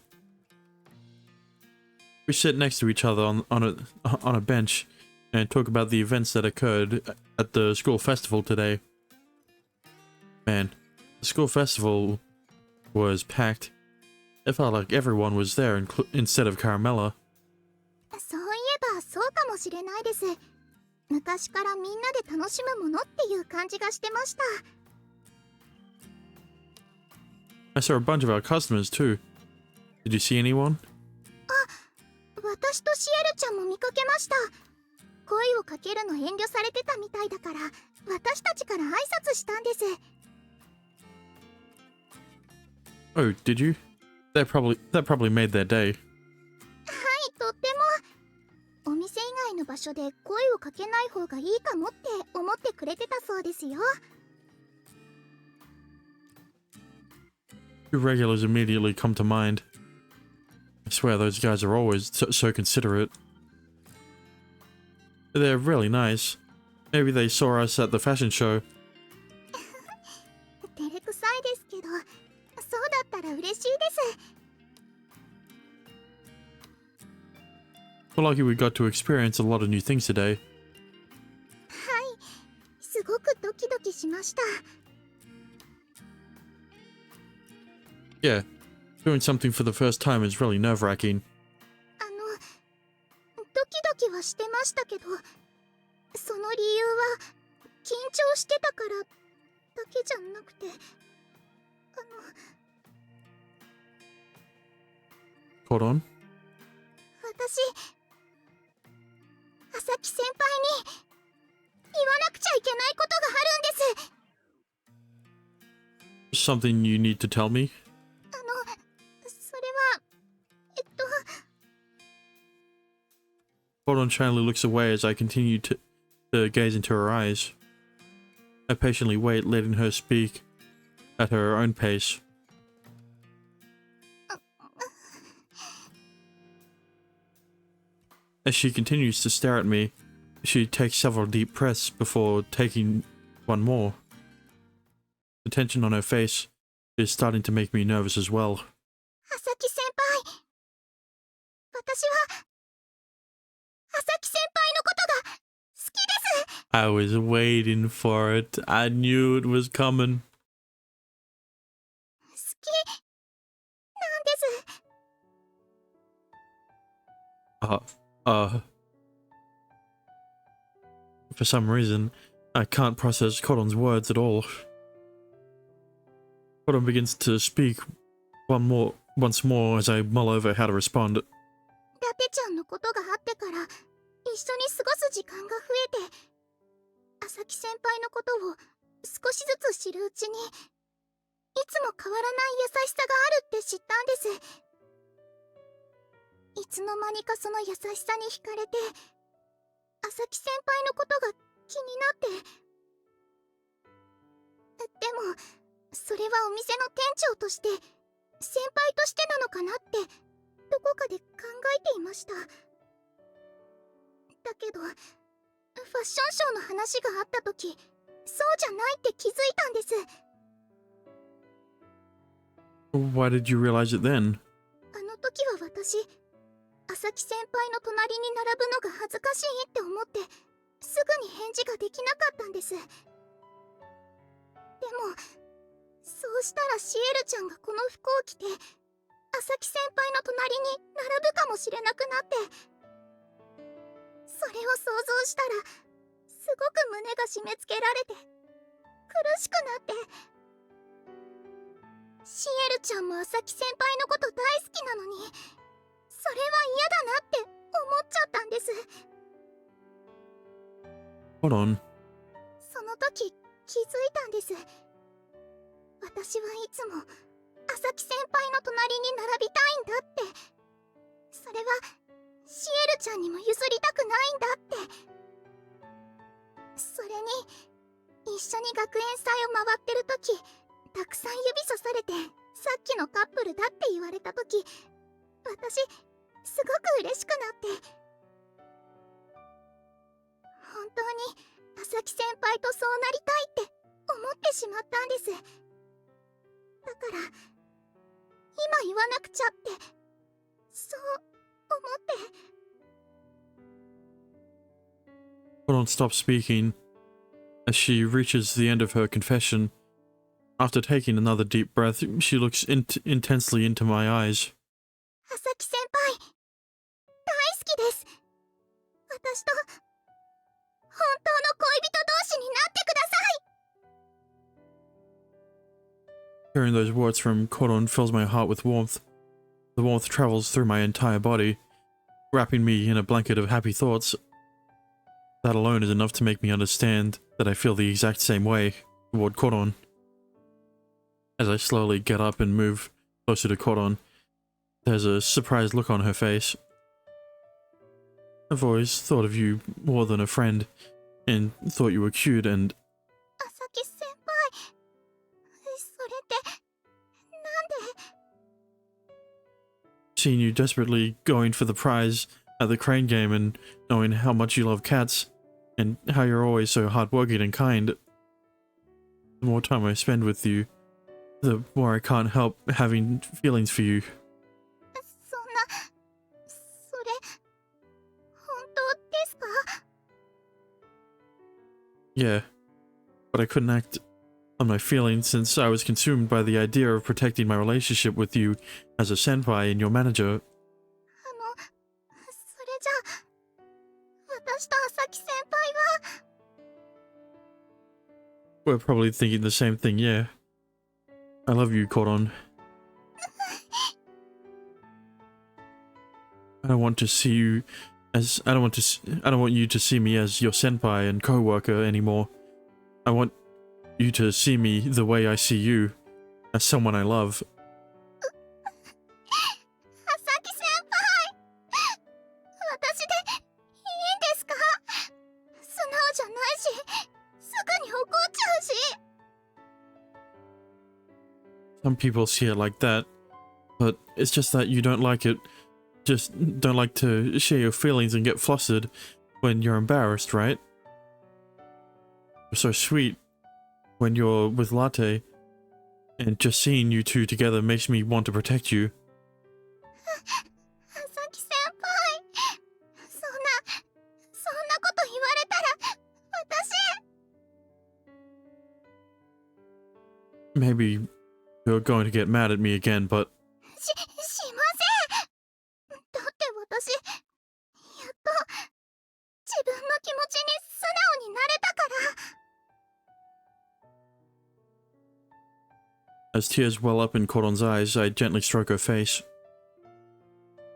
A: We sit next to each other on a bench and talk about the events that occurred at the school festival today. Man, the school festival was packed. It felt like everyone was there instead of Caramella.
B: そういえばそうかもしれないです。昔からみんなで楽しむものっていう感じがしてました。
A: I saw a bunch of our customers too. Did you see anyone?
B: 私とシエルちゃんも見かけました。声をかけるの遠慮されてたみたいだから、私たちから挨拶したんです。
A: Oh, did you? That probably made their day.
B: はい、とっても。お店以外の場所で声をかけない方がいいかもって思ってくれてたそうですよ。
A: Two regulars immediately come to mind. I swear those guys are always so considerate. They're really nice. Maybe they saw us at the fashion show.
B: 照れくさいですけど、そうだったら嬉しいです。
A: We're lucky we got to experience a lot of new things today.
B: はい、すごくドキドキしました。
A: Yeah, doing something for the first time is really nerve-wracking.
B: ドキドキはしてましたけど、その理由は緊張してたからだけじゃなくて、
A: Hold on.
B: 私、朝木先輩に言わなくちゃいけないことがあるんです。
A: Something you need to tell me?
B: それは、
A: Hold on shyly looks away as I continue to gaze into her eyes. I patiently wait, letting her speak at her own pace. As she continues to stare at me, she takes several deep breaths before taking one more. The tension on her face is starting to make me nervous as well.
B: 朝木先輩、私は朝木先輩のことが好きです。
A: I was waiting for it. I knew it was coming.
B: 好きなんです。
A: For some reason, I can't process Koron's words at all. Koron begins to speak once more as I mull over how to respond.
B: ラテちゃんのことがあってから一緒に過ごす時間が増えて、朝木先輩のことを少しずつ知るうちに、いつも変わらない優しさがあるって知ったんです。いつの間にかその優しさに惹かれて、朝木先輩のことが気になって。でもそれはお店の店長として先輩としてなのかなってどこかで考えていました。だけどファッションショーの話があった時、そうじゃないって気づいたんです。
A: Why did you realize it then?
B: あの時は私、朝木先輩の隣に並ぶのが恥ずかしいって思ってすぐに返事ができなかったんです。でもそうしたらシエルちゃんがこの服を着て朝木先輩の隣に並ぶかもしれなくなって、それを想像したらすごく胸が締め付けられて苦しくなって。シエルちゃんも朝木先輩のこと大好きなのに、それは嫌だなって思っちゃったんです。
A: Hold on.
B: その時気づいたんです。私はいつも朝木先輩の隣に並びたいんだって。それはシエルちゃんにも譲りたくないんだって。それに一緒に学園祭を回ってる時、たくさん指さされてさっきのカップルだって言われた時、私すごく嬉しくなって。本当に朝木先輩とそうなりたいって思ってしまったんです。だから今言わなくちゃってそう思って。
A: Koron stops speaking as she reaches the end of her confession. After taking another deep breath, she looks intensely into my eyes.
B: 朝木先輩、大好きです。私と本当の恋人同士になってください。
A: Hearing those words from Koron fills my heart with warmth. The warmth travels through my entire body, wrapping me in a blanket of happy thoughts. That alone is enough to make me understand that I feel the exact same way toward Koron. As I slowly get up and move closer to Koron, there's a surprised look on her face. I've always thought of you more than a friend, and thought you were cute and...
B: 朝木先輩、それってなんで。
A: Seeing you desperately going for the prize at the crane game and knowing how much you love cats, and how you're always so hardworking and kind. The more time I spend with you, the more I can't help having feelings for you.
B: そんな、それ本当ですか？
A: Yeah, but I couldn't act on my feelings since I was consumed by the idea of protecting my relationship with you as a senpai and your manager.
B: それじゃあ私と朝木先輩は。
A: We're probably thinking the same thing, yeah. I love you, Koron. I don't want to see you as I don't want you to see me as your senpai and co-worker anymore. I want you to see me the way I see you, as someone I love.
B: 朝木先輩、私でいいんですか？素直じゃないし、すぐに怒っちゃうし。
A: Some people see it like that, but it's just that you don't like it. Just don't like to share your feelings and get flustered when you're embarrassed, right? You're so sweet when you're with Latte, And just seeing you two together makes me want to protect you.
B: あさき先輩、そんなこと言われたら、私
A: Maybe you're going to get mad at me again, but
B: しません。だって私、やっと自分の気持ちに素直になれたから。
A: as tears well up in Koron's eyes, I gently stroke her face.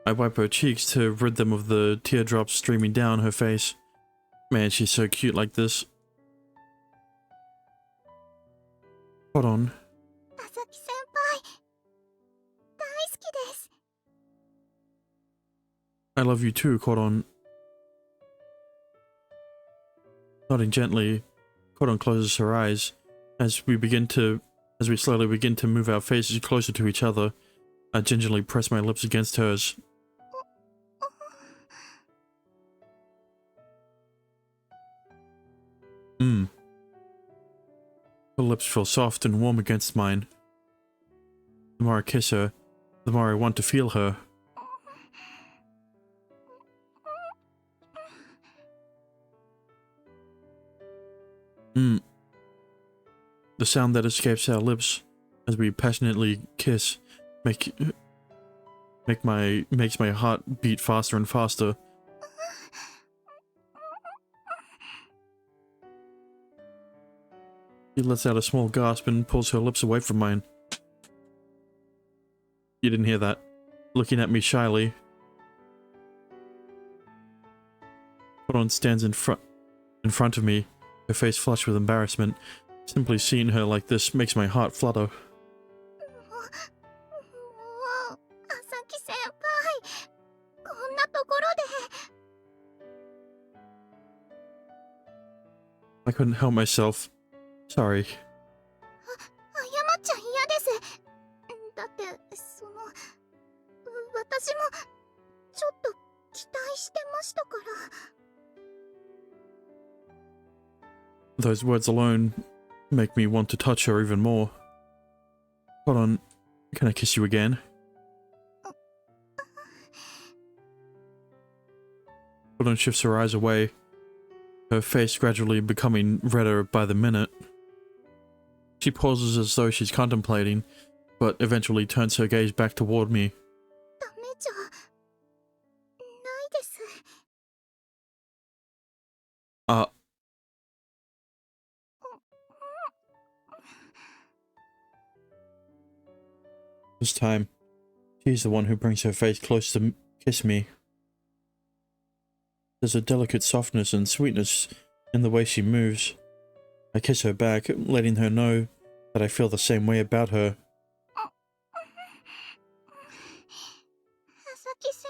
A: I wipe her cheeks to rid them of the teardrops streaming down her face. Man, she's so cute like this. Koron,
B: あさき先輩、大好きです。
A: I love you too, Koron. Nodding gently, Koron closes her eyes. As we slowly begin to move our faces closer to each other, I gingerly press my lips against hers. Her lips feel soft and warm against mine. The more I kiss her, the more I want to feel her. The sound that escapes our lips as we passionately kiss makes my heart beat faster and faster. She lets out a small gasp and pulls her lips away from mine. You didn't hear that. Looking at me shyly. Koron stands in front of me, her face flushed with embarrassment. Simply seeing her like this makes my heart flutter.
B: もう、あさき先輩、こんなところで。
A: I couldn't help myself. Sorry.
B: 謝っちゃ嫌です。だって私もちょっと期待してましたから。
A: Those words alone make me want to touch her even more. Hold on, can I kiss you again? Hold on shifts her eyes away, her face gradually becoming redder by the minute. She pauses as though she's contemplating, but eventually turns her gaze back toward me.
B: ダメじゃないです。
A: This time, she's the one who brings her face close to kiss me. There's a delicate softness and sweetness in the way she moves. I kiss her back, letting her know that I feel the same way about her.
B: あさき先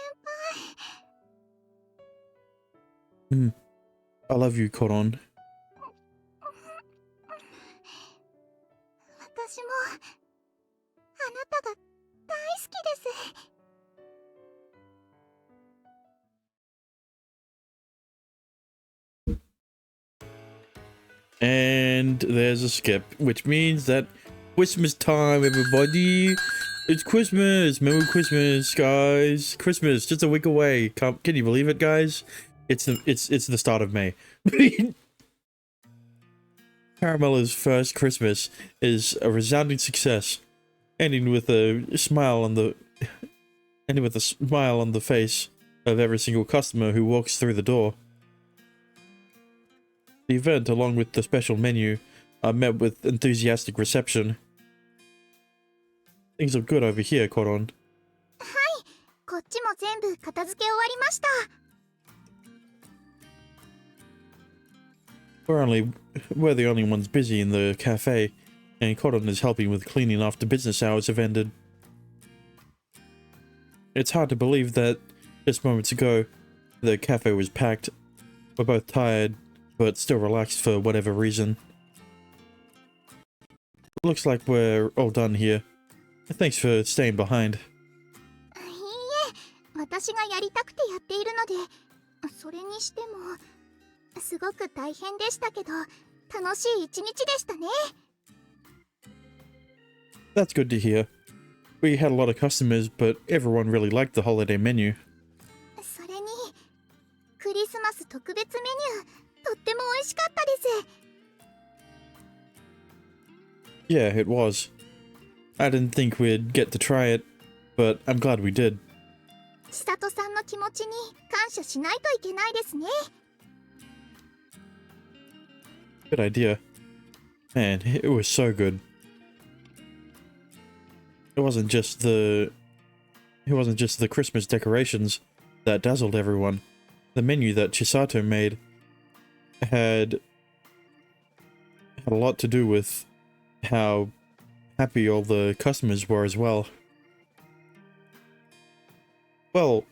B: 輩。
A: I love you, Koron.
B: 私もあなたが大好きです。
A: And there's a skip, which means that Christmas time, everybody. It's Christmas. Merry Christmas, guys. Christmas, just a week away. Can you believe it, guys? It's the start of May. Caramella's first Christmas is a resounding success, ending with a smile on the face of every single customer who walks through the door. The event, along with the special menu, are met with enthusiastic reception. Things are good over here, Koron.
B: はい、こっちも全部片付け終わりました。
A: We're the only ones busy in the cafe, and Koron is helping with cleaning after business hours have ended. It's hard to believe that just moments ago, the cafe was packed. We're both tired, but still relaxed for whatever reason. Looks like we're all done here. Thanks for staying behind.
B: いいえ、私がやりたくてやっているので、それにしてもすごく大変でしたけど、楽しい一日でしたね。
A: That's good to hear. We had a lot of customers, but everyone really liked the holiday menu.
B: それにクリスマス特別メニューとっても美味しかったです。
A: Yeah, it was. I didn't think we'd get to try it, but I'm glad we did.
B: 千里さんの気持ちに感謝しないといけないですね。
A: Good idea. Man, it was so good. It wasn't just the Christmas decorations that dazzled everyone. The menu that Chisato made had a lot to do with how happy all the customers were as well. Well,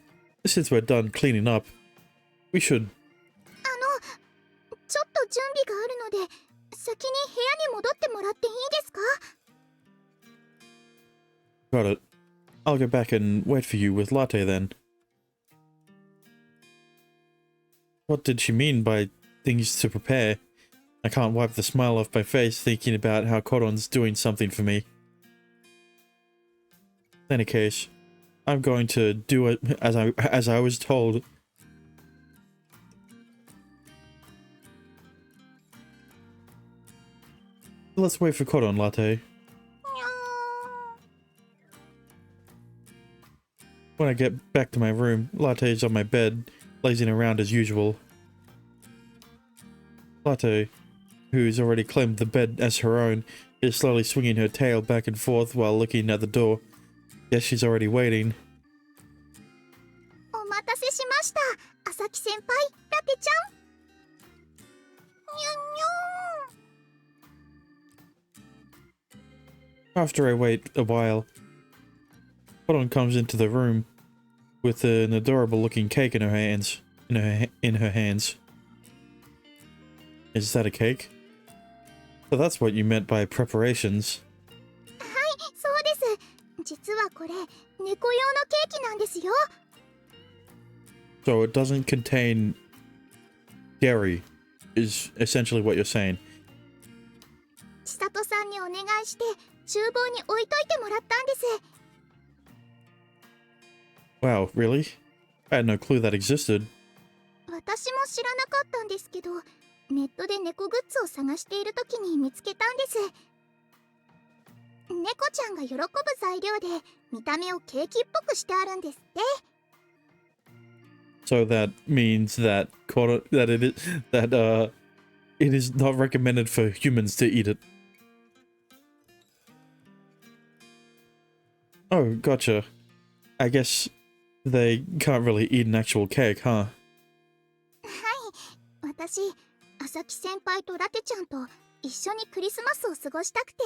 A: since we're done cleaning up, we should...
B: ちょっと準備があるので先に部屋に戻ってもらっていいですか？
A: Got it. I'll go back and wait for you with latte then. What did she mean by things to prepare? I can't wipe the smile off my face thinking about how Koron's doing something for me. In any case, I'm going to do it as I was told. Let's wait for Koron, Latte. When I get back to my room, Latte is on my bed, lazing around as usual. Latte, who's already claimed the bed as her own, is slowly swinging her tail back and forth while looking at the door. Guess she's already waiting.
B: お待たせしました、朝木先輩、ラテちゃん。にゃんにゃん。
A: After I wait a while, Koron comes into the room with an adorable-looking cake in her hands. In her hands. Is that a cake? So that's what you meant by preparations.
B: はい、そうです。実はこれ、猫用のケーキなんですよ。
A: So it doesn't contain dairy, is essentially what you're saying.
B: 千里さんにお願いして厨房に置いといてもらったんです。
A: Wow, really? I had no clue that existed.
B: 私も知らなかったんですけど、ネットで猫グッズを探している時に見つけたんです。猫ちゃんが喜ぶ材料で見た目をケーキっぽくしてあるんですって。
A: So that means that it is not recommended for humans to eat it. Oh, gotcha. I guess they can't really eat an actual cake, huh?
B: はい、私、朝木先輩とラテちゃんと一緒にクリスマスを過ごしたくて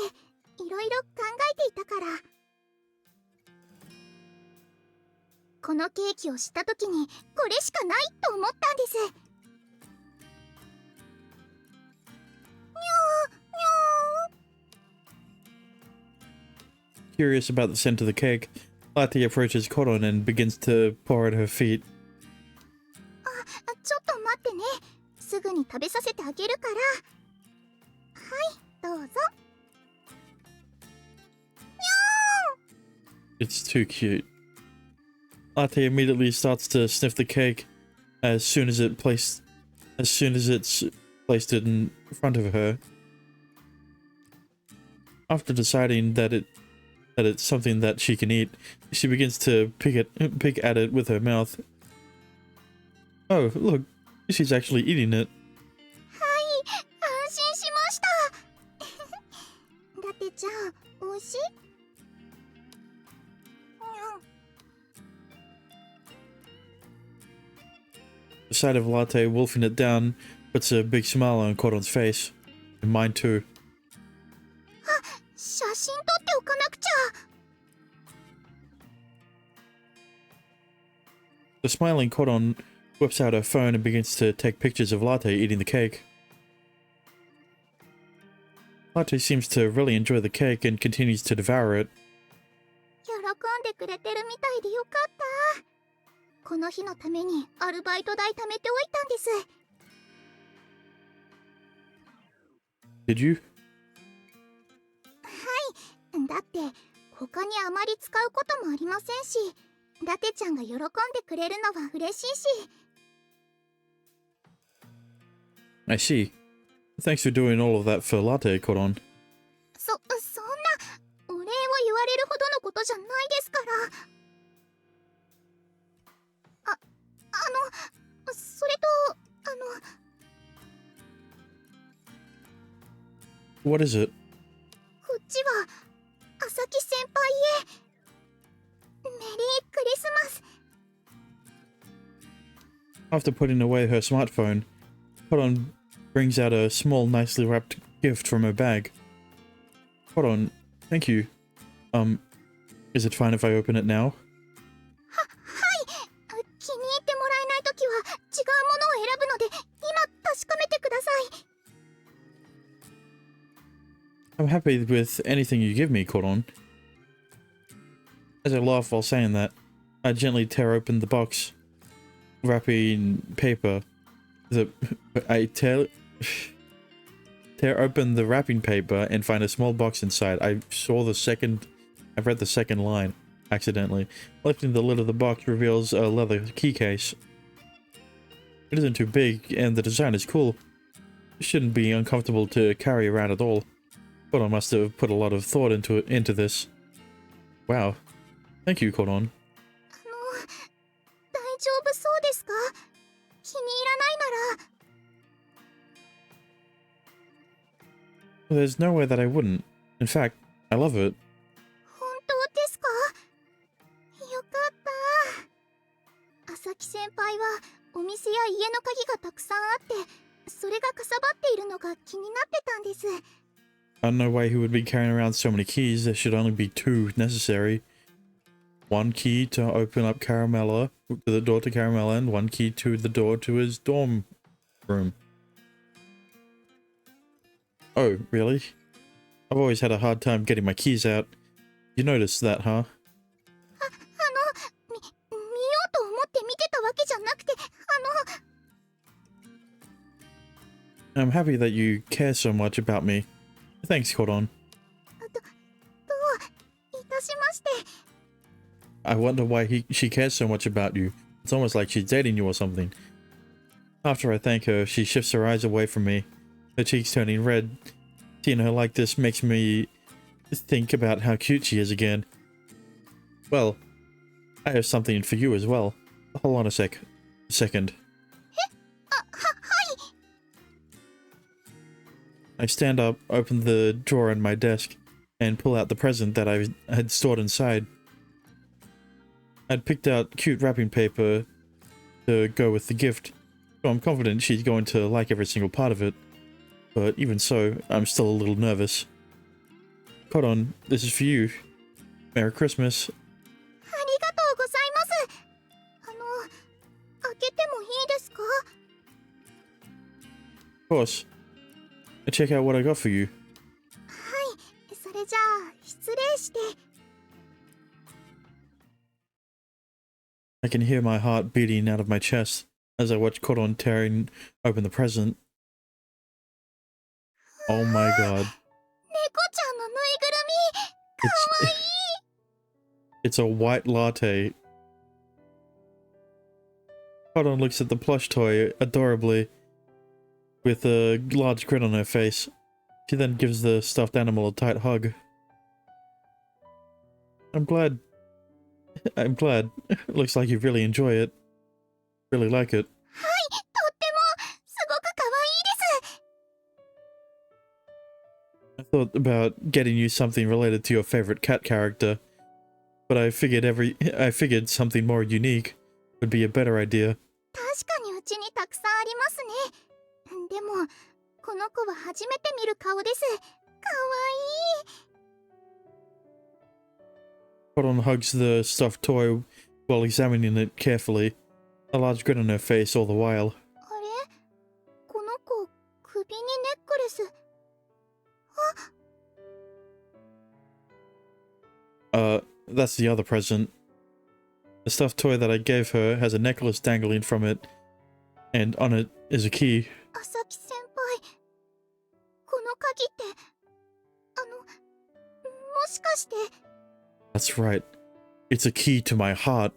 B: いろいろ考えていたから。このケーキを知った時にこれしかないと思ったんです。
A: Curious about the scent of the cake, Latte approaches Koron and begins to paw at her feet.
B: ちょっと待ってね。すぐに食べさせてあげるから。はい、どうぞ。
A: It's too cute. Latte immediately starts to sniff the cake as soon as it's placed it in front of her. After deciding that it's something that she can eat, she begins to pick at it with her mouth. Oh, look, she's actually eating it.
B: はい、安心しました。ラテちゃん、美味しい？
A: The sight of Latte wolfing it down puts a big smile on Koron's face. And mine too.
B: 写真撮っておかなくちゃ。
A: The smiling Koron whips out her phone and begins to take pictures of Latte eating the cake. Latte seems to really enjoy the cake and continues to devour it.
B: 喜んでくれてるみたいでよかった。この日のためにアルバイト代貯めておいたんです。
A: Did you?
B: だって他にあまり使うこともありませんし、ラテちゃんが喜んでくれるのは嬉しいし。
A: I see. Thanks for doing all of that for latte, Koron.
B: そんなお礼を言われるほどのことじゃないですから。それと
A: What is it?
B: こっちは朝木先輩へメリークリスマス。
A: After putting away her smartphone, Koron brings out a small, nicely wrapped gift from her bag. Koron, thank you. Is it fine if I open it now?
B: 気に入ってもらえないときは違うものを選ぶので、今確かめてください。
A: I'm happy with anything you give me, Koron. As I laugh while saying that, I gently tear open the box. Wrapping paper. I tear open the wrapping paper and find a small box inside. I've read the second line accidentally. Lifting the lid of the box reveals a leather key case. It isn't too big and the design is cool. It shouldn't be uncomfortable to carry around at all. But I must have put a lot of thought into this. Wow. Thank you, Koron.
B: 大丈夫そうですか？気に入らないなら。
A: There's no way that I wouldn't. In fact, I love it.
B: 本当ですか？よかった。朝木先輩はお店や家の鍵がたくさんあって、それがかさばっているのが気になってたんです。
A: I don't know why he would be carrying around so many keys. There should only be 2 necessary. 1 key to open up Caramella, to the door to Caramella, and 1 key to the door to his dorm room. Oh, really? I've always had a hard time getting my keys out. You noticed that, huh?
B: 見ようと思って見てたわけじゃなくて、
A: I'm happy that you care so much about me. Thanks, Koron.
B: どういたしまして。
A: I wonder why she cares so much about you. It's almost like she's dating you or something. After I thank her, she shifts her eyes away from me, her cheeks turning red. Seeing her like this makes me think about how cute she is again. Well, I have something for you as well. Hold on a second. I stand up, open the drawer in my desk, and pull out the present that I had stored inside. I'd picked out cute wrapping paper to go with the gift, so I'm confident she's going to like every single part of it. But even so, I'm still a little nervous. Koron, this is for you. Merry Christmas.
B: ありがとうございます。開けてもいいですか？
A: Of course. Check out what I got for you.
B: はい、それじゃあ失礼して。
A: I can hear my heart beating out of my chest as I watch Koron tearing open the present. Oh my god.
B: 猫ちゃんのぬいぐるみ、かわいい。
A: It's a white latte. Koron looks at the plush toy adorably, with a large grin on her face. She then gives the stuffed animal a tight hug. I'm glad. Looks like you really enjoy it. Really like it.
B: はい、とってもすごくかわいいです。
A: I thought about getting you something related to your favorite cat character, but I figured something more unique would be a better idea.
B: 確かにうちにたくさんありますね。でもこの子は初めて見る顔です。かわいい。
A: Koron hugs the stuffed toy while examining it carefully, a large grin on her face all the while.
B: あれ、この子首にネックレス。
A: That's the other present. The stuffed toy that I gave her has a necklace dangling from it, and on it is a key.
B: 朝木先輩、この鍵ってもしかして。
A: That's right. It's a key to my heart.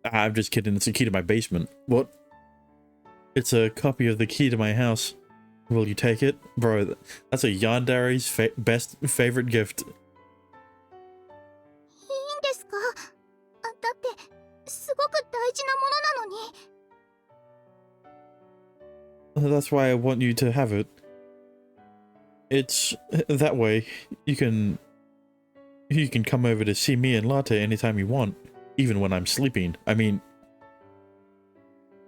A: I'm just kidding. It's a key to my basement. What? It's a copy of the key to my house. Will you take it? Bro, that's a Yandare's best favorite gift.
B: いいんですか？だってすごく大事なものなのに。
A: That's why I want you to have it. It's that way you can come over to see me and Latte anytime you want, even when I'm sleeping. I mean,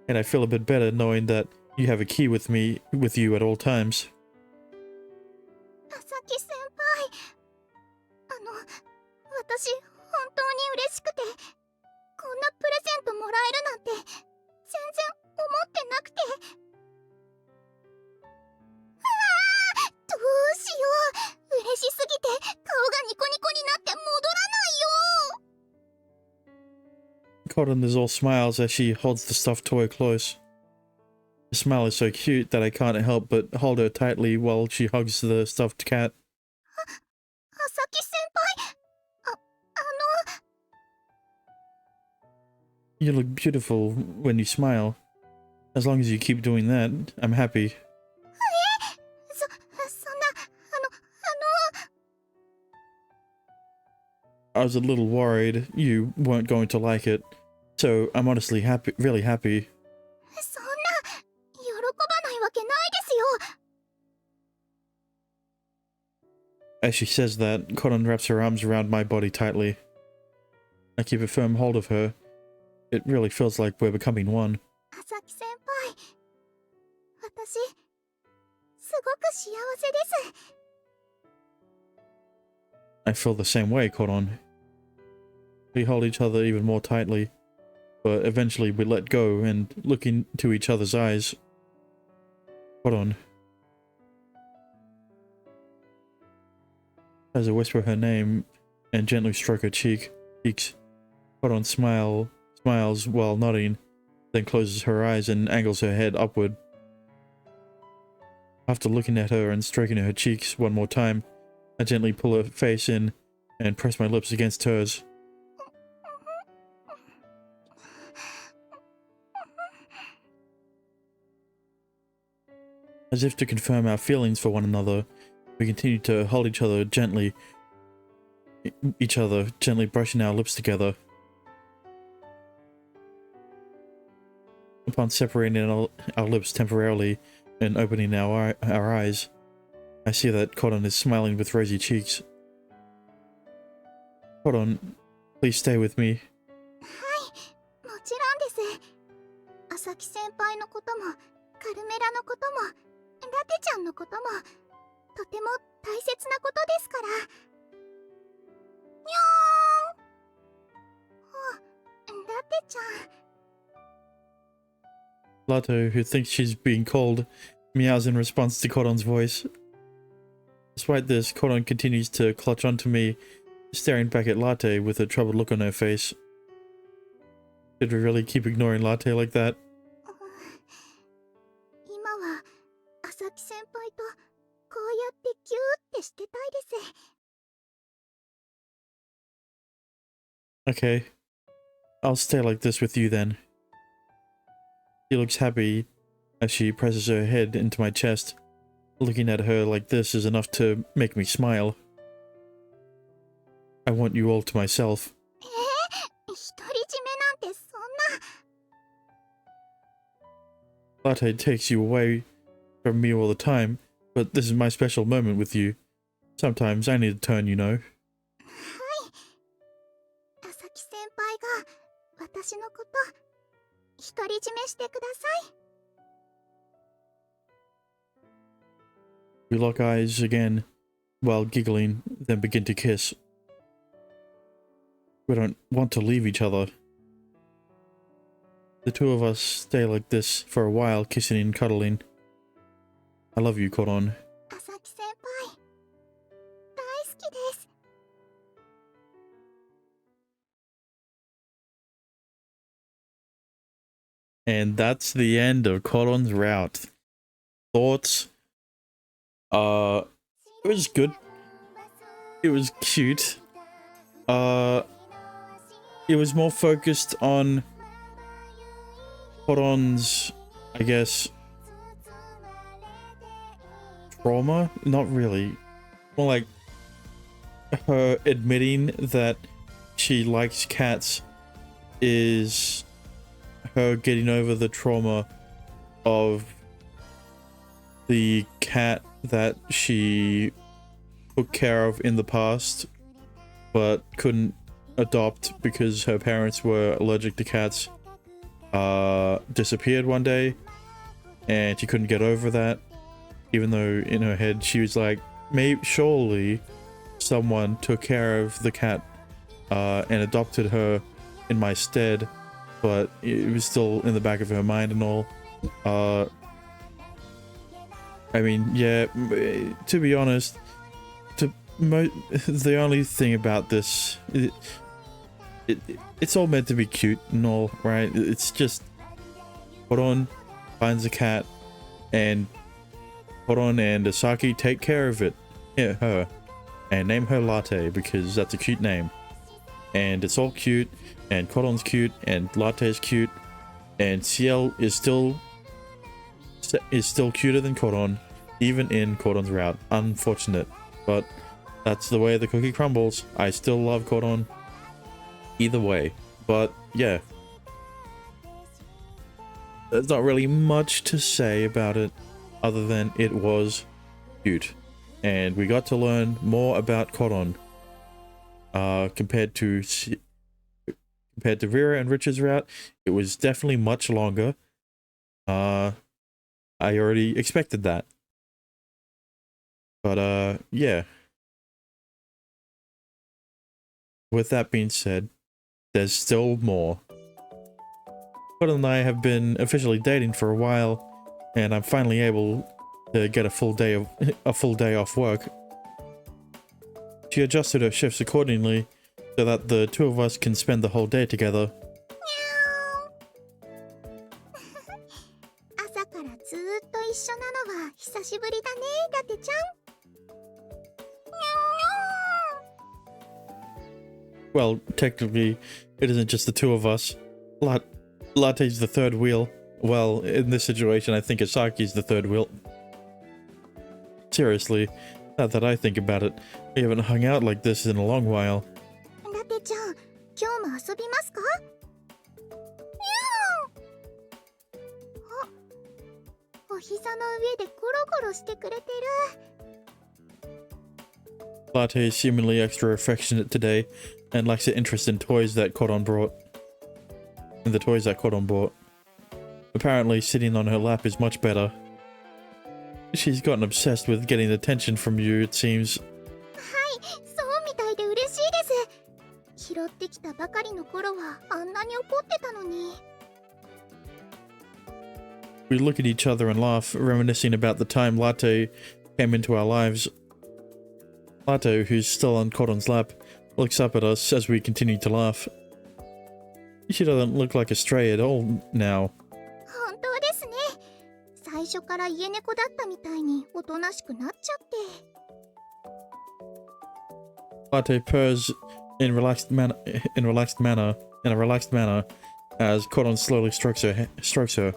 A: and I feel a bit better knowing that you have a key with you at all times.
B: 朝木先輩、私本当に嬉しくて、こんなプレゼントもらえるなんて全然思ってなくて。どうしよう、嬉しすぎて顔がニコニコになって戻らないよ。
A: Cotton is all smiles as she holds the stuffed toy close. The smile is so cute that I can't help but hold her tightly while she hugs the stuffed cat.
B: 朝木先輩、
A: You look beautiful when you smile. As long as you keep doing that, I'm happy.
B: そんな、
A: I was a little worried you weren't going to like it, so I'm honestly happy, really happy.
B: そんな、喜ばないわけないですよ。
A: As she says that, Cotton wraps her arms around my body tightly. I keep a firm hold of her. It really feels like we're becoming one.
B: 朝木先輩、私すごく幸せです。
A: I feel the same way, Cotton. We hold each other even more tightly, but eventually we let go and look into each other's eyes. Cotton. As I whisper her name and gently stroke her cheeks, Cotton smiles while nodding, then closes her eyes and angles her head upward. After looking at her and stroking her cheeks one more time, I gently pull her face in and press my lips against hers. As if to confirm our feelings for one another, we continue to hold each other gently brushing our lips together. Upon separating our lips temporarily and opening our eyes, I see that Cotton is smiling with rosy cheeks. Cotton, please stay with me.
B: はい、もちろんです。朝木先輩のことも、カルメラのことも、ラテちゃんのことも、とても大切なことですから。にゃーん。ラテちゃん。
A: Latte, who thinks she's being called, meows in response to Cotton's voice. Despite this, Cotton continues to clutch onto me, staring back at Latte with a troubled look on her face. Did we really keep ignoring Latte like that?
B: 今は朝木先輩とこうやってギューってしてたいです。
A: Okay. I'll stay like this with you then. She looks happy as she presses her head into my chest. Looking at her like this is enough to make me smile. I want you all to myself.
B: 独り占めなんてそんな。
A: Latte takes you away from me all the time, but this is my special moment with you. Sometimes I need a turn, you know.
B: はい。朝木先輩が私のこと独り占めしてください。
A: We lock eyes again while giggling, then begin to kiss. We don't want to leave each other. The two of us stay like this for a while, kissing and cuddling. I love you, Cotton.
B: 朝木先輩、大好きです。
A: And that's the end of Cotton's route. Thoughts? It was good. it was cute. It was more focused on Koron's, I guess, trauma? Not really. More like her admitting that she likes cats is her getting over the trauma of the cat that she took care of in the past but couldn't adopt because her parents were allergic to cats. Disappeared one day and she couldn't get over that, even though in her head she was like, maybe surely someone took care of the cat and adopted her in my stead, but it was still in the back of her mind and all. I mean, yeah, to be honest, the only thing about this, it's all meant to be cute and all, right? It's just Koron finds a cat and Koron and Asaki take care of it, yeah, her, and name her Latte because that's a cute name. And it's all cute, and Koron's cute, and Latte's cute, and Ciel is still cuter than Koron, even in Koron's route. Unfortunate, but that's the way the cookie crumbles. I still love Koron either way, but yeah, there's not really much to say about it other than it was cute, and we got to learn more about Koron compared to Vera and Richard's route. It was definitely much longer. I already expected that, but yeah, with that being said, there's still more. Koron and I have been officially dating for a while, and I'm finally able to get a full day off work. She adjusted her shifts accordingly so that the two of us can spend the whole day together.
B: 朝からずーっと一緒なのは久しぶりだね、ラテちゃん。
A: Well, technically, it isn't just the two of us. Latte's the third wheel. Well, in this situation, I think Asaki's the third wheel. Seriously, now that I think about it, we haven't hung out like this in a long while.
B: ラテちゃん、今日も遊びますか？あ、お膝の上でゴロゴロしてくれてる。
A: Latte is seemingly extra affectionate today, and lacks an interest in toys that Koron brought. Apparently, sitting on her lap is much better. She's gotten obsessed with getting attention from you, it seems.
B: はい、そうみたいで嬉しいです。拾ってきたばかりの頃はあんなに怒ってたのに。
A: We look at each other and laugh, reminiscing about the time Latte came into our lives. Latte, who's still on Koron's lap, looks up at us as we continue to laugh. She doesn't look like a stray at all now.
B: 本当ですね。最初から家猫だったみたいにおとなしくなっちゃって。
A: Latte purrs in a relaxed manner as Koron slowly strokes her.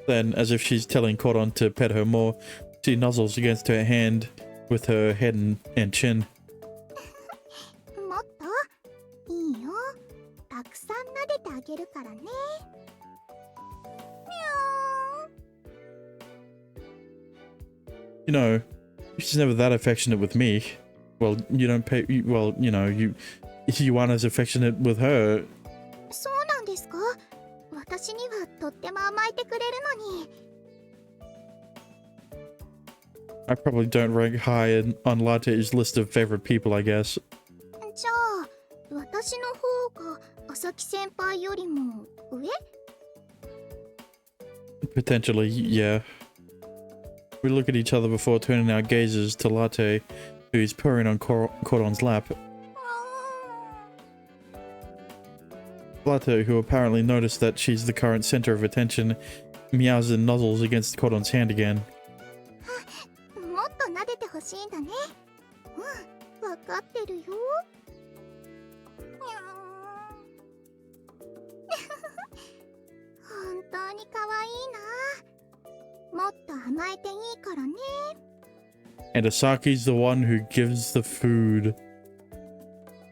A: Then, as if she's telling Koron to pet her more, she nuzzles against her hand with her head and chin.
B: もっといいよ。たくさん撫でてあげるからね。
A: You know, she's never that affectionate with me. Well, you don't pay. Well, you know, you aren't as affectionate with her.
B: そうなんですか？私にはとっても甘えてくれるのに。
A: I probably don't rank high on Latte's list of favorite people, I guess.
B: じゃあ、私の方が朝木先輩よりも上？
A: Potentially, yeah. We look at each other before turning our gazes to Latte, who's purring on Koron's lap. Latte, who apparently noticed that she's the current center of attention, meows and nuzzles against Koron's hand again.
B: もっと撫でてほしいんだね。わかってるよ。本当に可愛いな。もっと甘えていいからね。
A: And Asaki's the one who gives the food.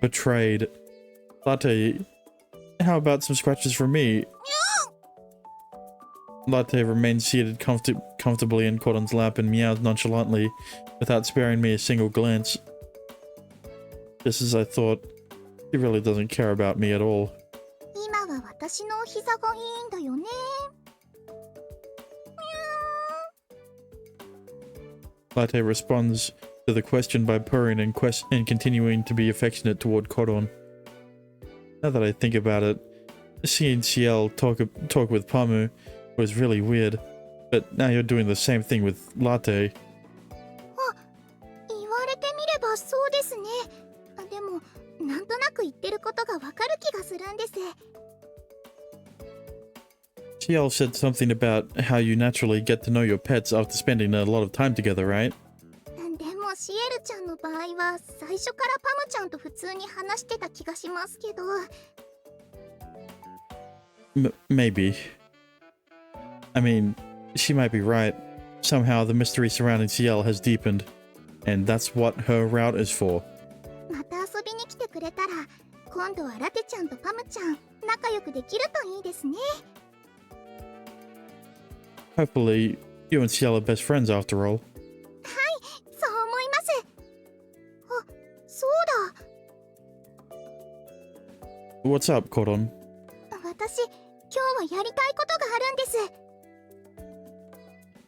A: Betrayed. Latte, how about some scratches from me? Latte remains seated comfortably in Cordon's lap and meows nonchalantly, without sparing me a single glance. Just as I thought, he really doesn't care about me at all.
B: 今は私のお膝がいいんだよね。
A: Latte responds to the question by purring and continuing to be affectionate toward Cordon. Now that I think about it, seeing Ciel talk with Pamu was really weird, but now you're doing the same thing with Latte.
B: 言われてみればそうですね。でもなんとなく言ってることがわかる気がするんです。
A: Ciel said something about how you naturally get to know your pets after spending a lot of time together, right?
B: でもシエルちゃんの場合は最初からパムちゃんと普通に話してた気がしますけど。
A: Maybe. I mean, she might be right. Somehow the mystery surrounding Ciel has deepened, and that's what her route is for.
B: また遊びに来てくれたら今度はラテちゃんとパムちゃん仲良くできるといいですね。
A: Hopefully, you and Ciel are best friends after all.
B: そう思います。あ、そうだ。
A: What's up, Cordon?
B: 私、今日はやりたいことがあるんです。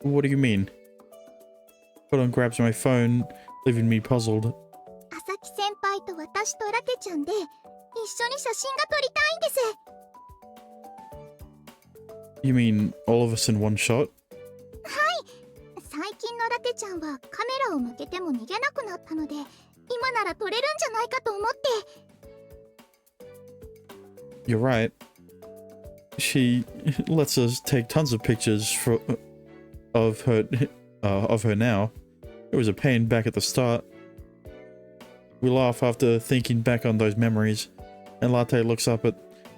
A: What do you mean? Cordon grabs my phone, leaving me puzzled.
B: 朝木先輩と私とラテちゃんで一緒に写真が撮りたいんです。
A: You mean all of us in one shot?
B: 最近のラテちゃんはカメラを向けても逃げなくなったので今なら撮れるんじゃないかと思って。
A: You're right. She lets us take tons of pictures of her now. It was a pain back at the start. We laugh after thinking back on those memories, and Latte looks up at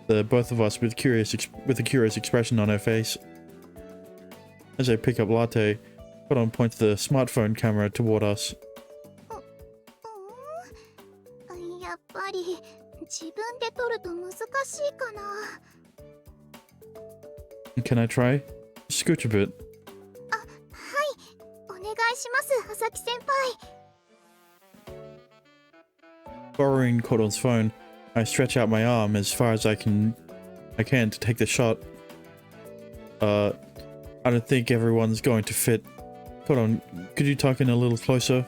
A: the both of us with a curious expression on her face. As I pick up Latte, Cordon points the smartphone camera toward us.
B: やっぱり自分で撮ると難しいかな。
A: Can I try? Scooch a bit.
B: お願いします、朝木先輩。
A: Borrowing Cordon's phone, I stretch out my arm as far as I can to take the shot. I don't think everyone's going to fit. Cordon, could you tuck in a little closer?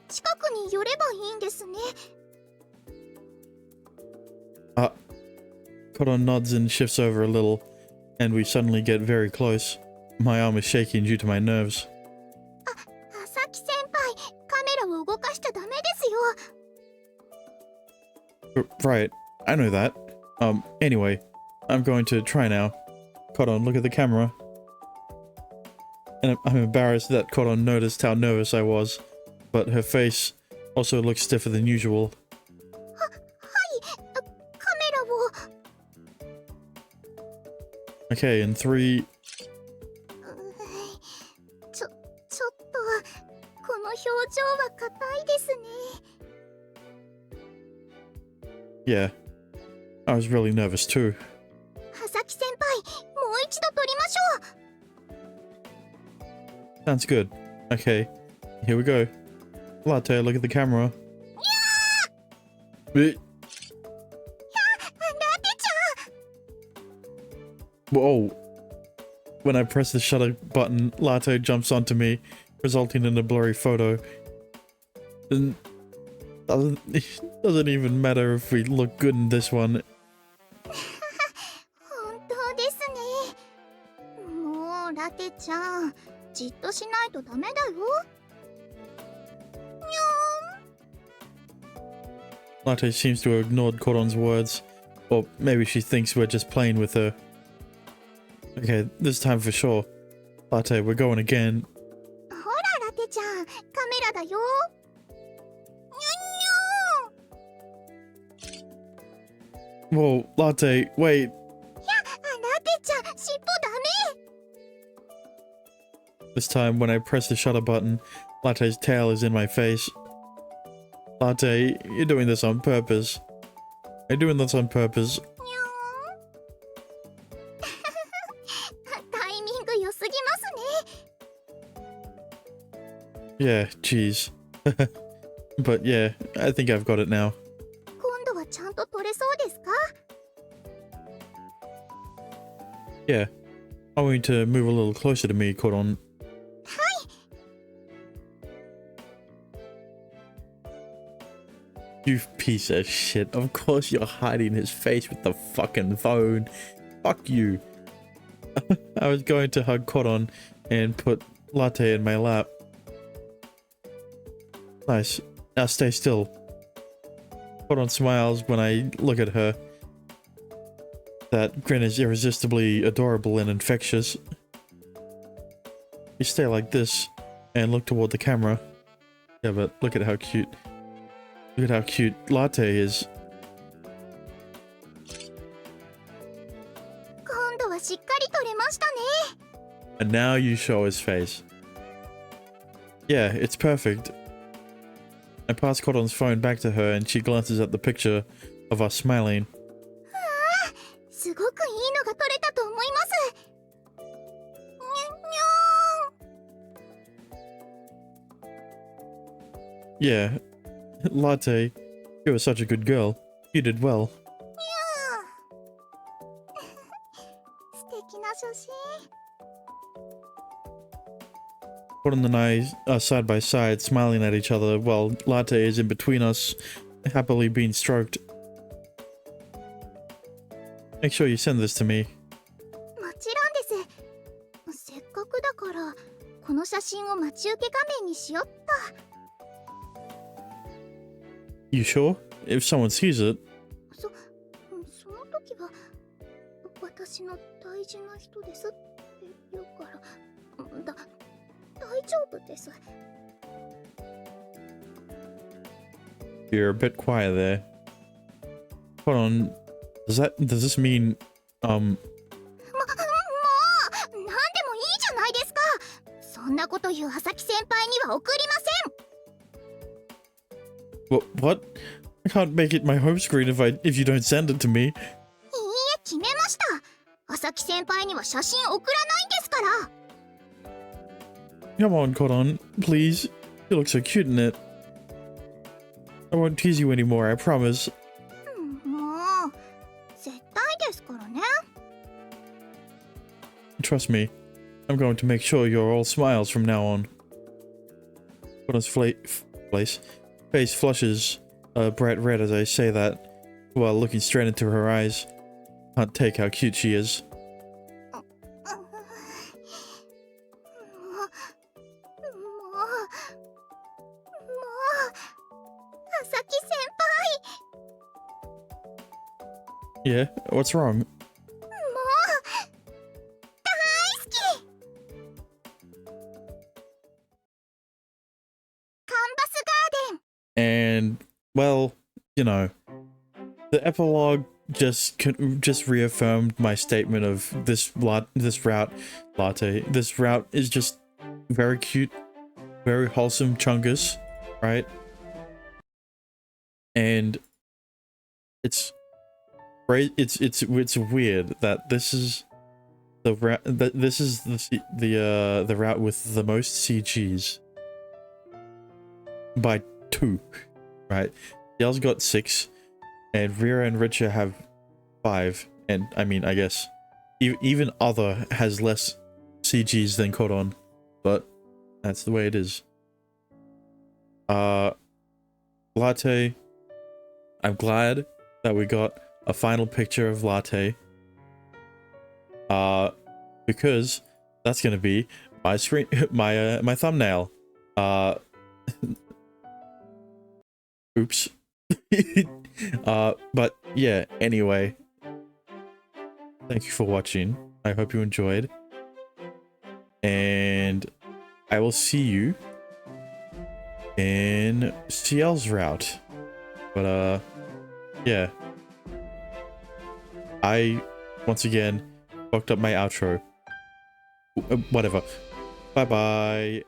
B: 近くに寄ればいいんですね。
A: Cordon nods and shifts over a little, and we suddenly get very close. My arm is shaking due to my nerves.
B: 朝木先輩、カメラを動かしちゃダメですよ。
A: Right, I know that. Anyway, I'm going to try now. Cordon, look at the camera. And I'm embarrassed that Cordon noticed how nervous I was, but her face also looks stiffer than usual.
B: カメラを。
A: Okay, in 3...
B: ちょっとこの表情は硬いですね。
A: Yeah, I was really nervous too.
B: 朝木先輩、もう一度撮りましょう。
A: Sounds good. Okay, here we go. Latte, look at the camera. Eh,
B: ラテちゃん。
A: Whoa. When I press the shutter button, Latte jumps onto me, resulting in a blurry photo. And doesn't even matter if we look good in this one.
B: 本当ですね。もうラテちゃん、じっとしないとダメだよ。
A: Latte seems to have ignored Cordon's words, or maybe she thinks we're just playing with her. Okay, this time for sure. Latte, we're going again.
B: ほらラテだよ。にゃにゃ
A: Whoa, Latte, wait.
B: ラテちゃん、尻尾ダメ。
A: This time, when I press the shutter button, Latte's tail is in my face. Latte, you're doing this on purpose. You're doing this on purpose.
B: にゃーんタイミング良すぎますね。
A: Yeah, jeez. But yeah, I think I've got it now.
B: 今度はちゃんと撮れそうですか？
A: Yeah. I want you to move a little closer to me, Koron. You piece of shit. Of course you're hiding his face with the fucking phone. Fuck you. I was going to hug Koron and put Latte in my lap. Nice. Now stay still. Koron smiles when I look at her. That grin is irresistibly adorable and infectious. You stay like this and look toward the camera. Yeah, but look at how cute. Look at how cute Latte is.
B: 今度はしっかり撮れましたね。
A: And now you show his face. Yeah, it's perfect. I pass Koron's phone back to her and she glances at the picture of us smiling.
B: すごくいいのが撮れたと思います。にゃにゃ
A: Yeah. Latte, you were such a good girl. You did well.
B: 素敵な写真。
A: Koron and I are side by side, smiling at each other, while Latte is in between us, happily being stroked. Make sure you send this to me.
B: もちろんです。せっかくだからこの写真を待ち受け画面にしよっと。
A: You sure? If someone sees it,
B: その時は私の大事な人ですって言うから大丈夫です。
A: you're a bit quiet there. Hold on. Does this mean,
B: もう何でもいいじゃないですか。そんなこと言う朝木先輩には送りません。
A: what? I can't make it my home screen if you don't send it to me.
B: いいえ、決めました。朝木先輩には写真送らないんですから。
A: Come on, Koron, please. You look so cute in it. I won't tease you anymore, I promise.
B: もう絶対ですからね。
A: Trust me, I'm going to make sure you're all smiles from now on. Koron's face flushes bright red as I say that, while looking straight into her eyes. Can't take how cute she is.
B: 朝木先
A: Yeah, what's wrong?
B: 輩もう大好き。カンバスガーデン。
A: And, well, you know, the epilogue just reaffirmed my statement of this route, Latte. This route is just very cute, very wholesome chungus, right? And it's weird that this is the route the route with the most CGs by 2, right? Yell's got 6, and Rhea and Richa have 5, and I mean, I guess even Other has less CGs than Koron, but that's the way it is. Latte, I'm glad that we got a final picture of Latte, because that's gonna be my screen, my thumbnail. Oops. But yeah, anyway, thank you for watching. I hope you enjoyed, and I will see you in CL's route. But yeah. I once again fucked up my outro. Whatever. Bye bye.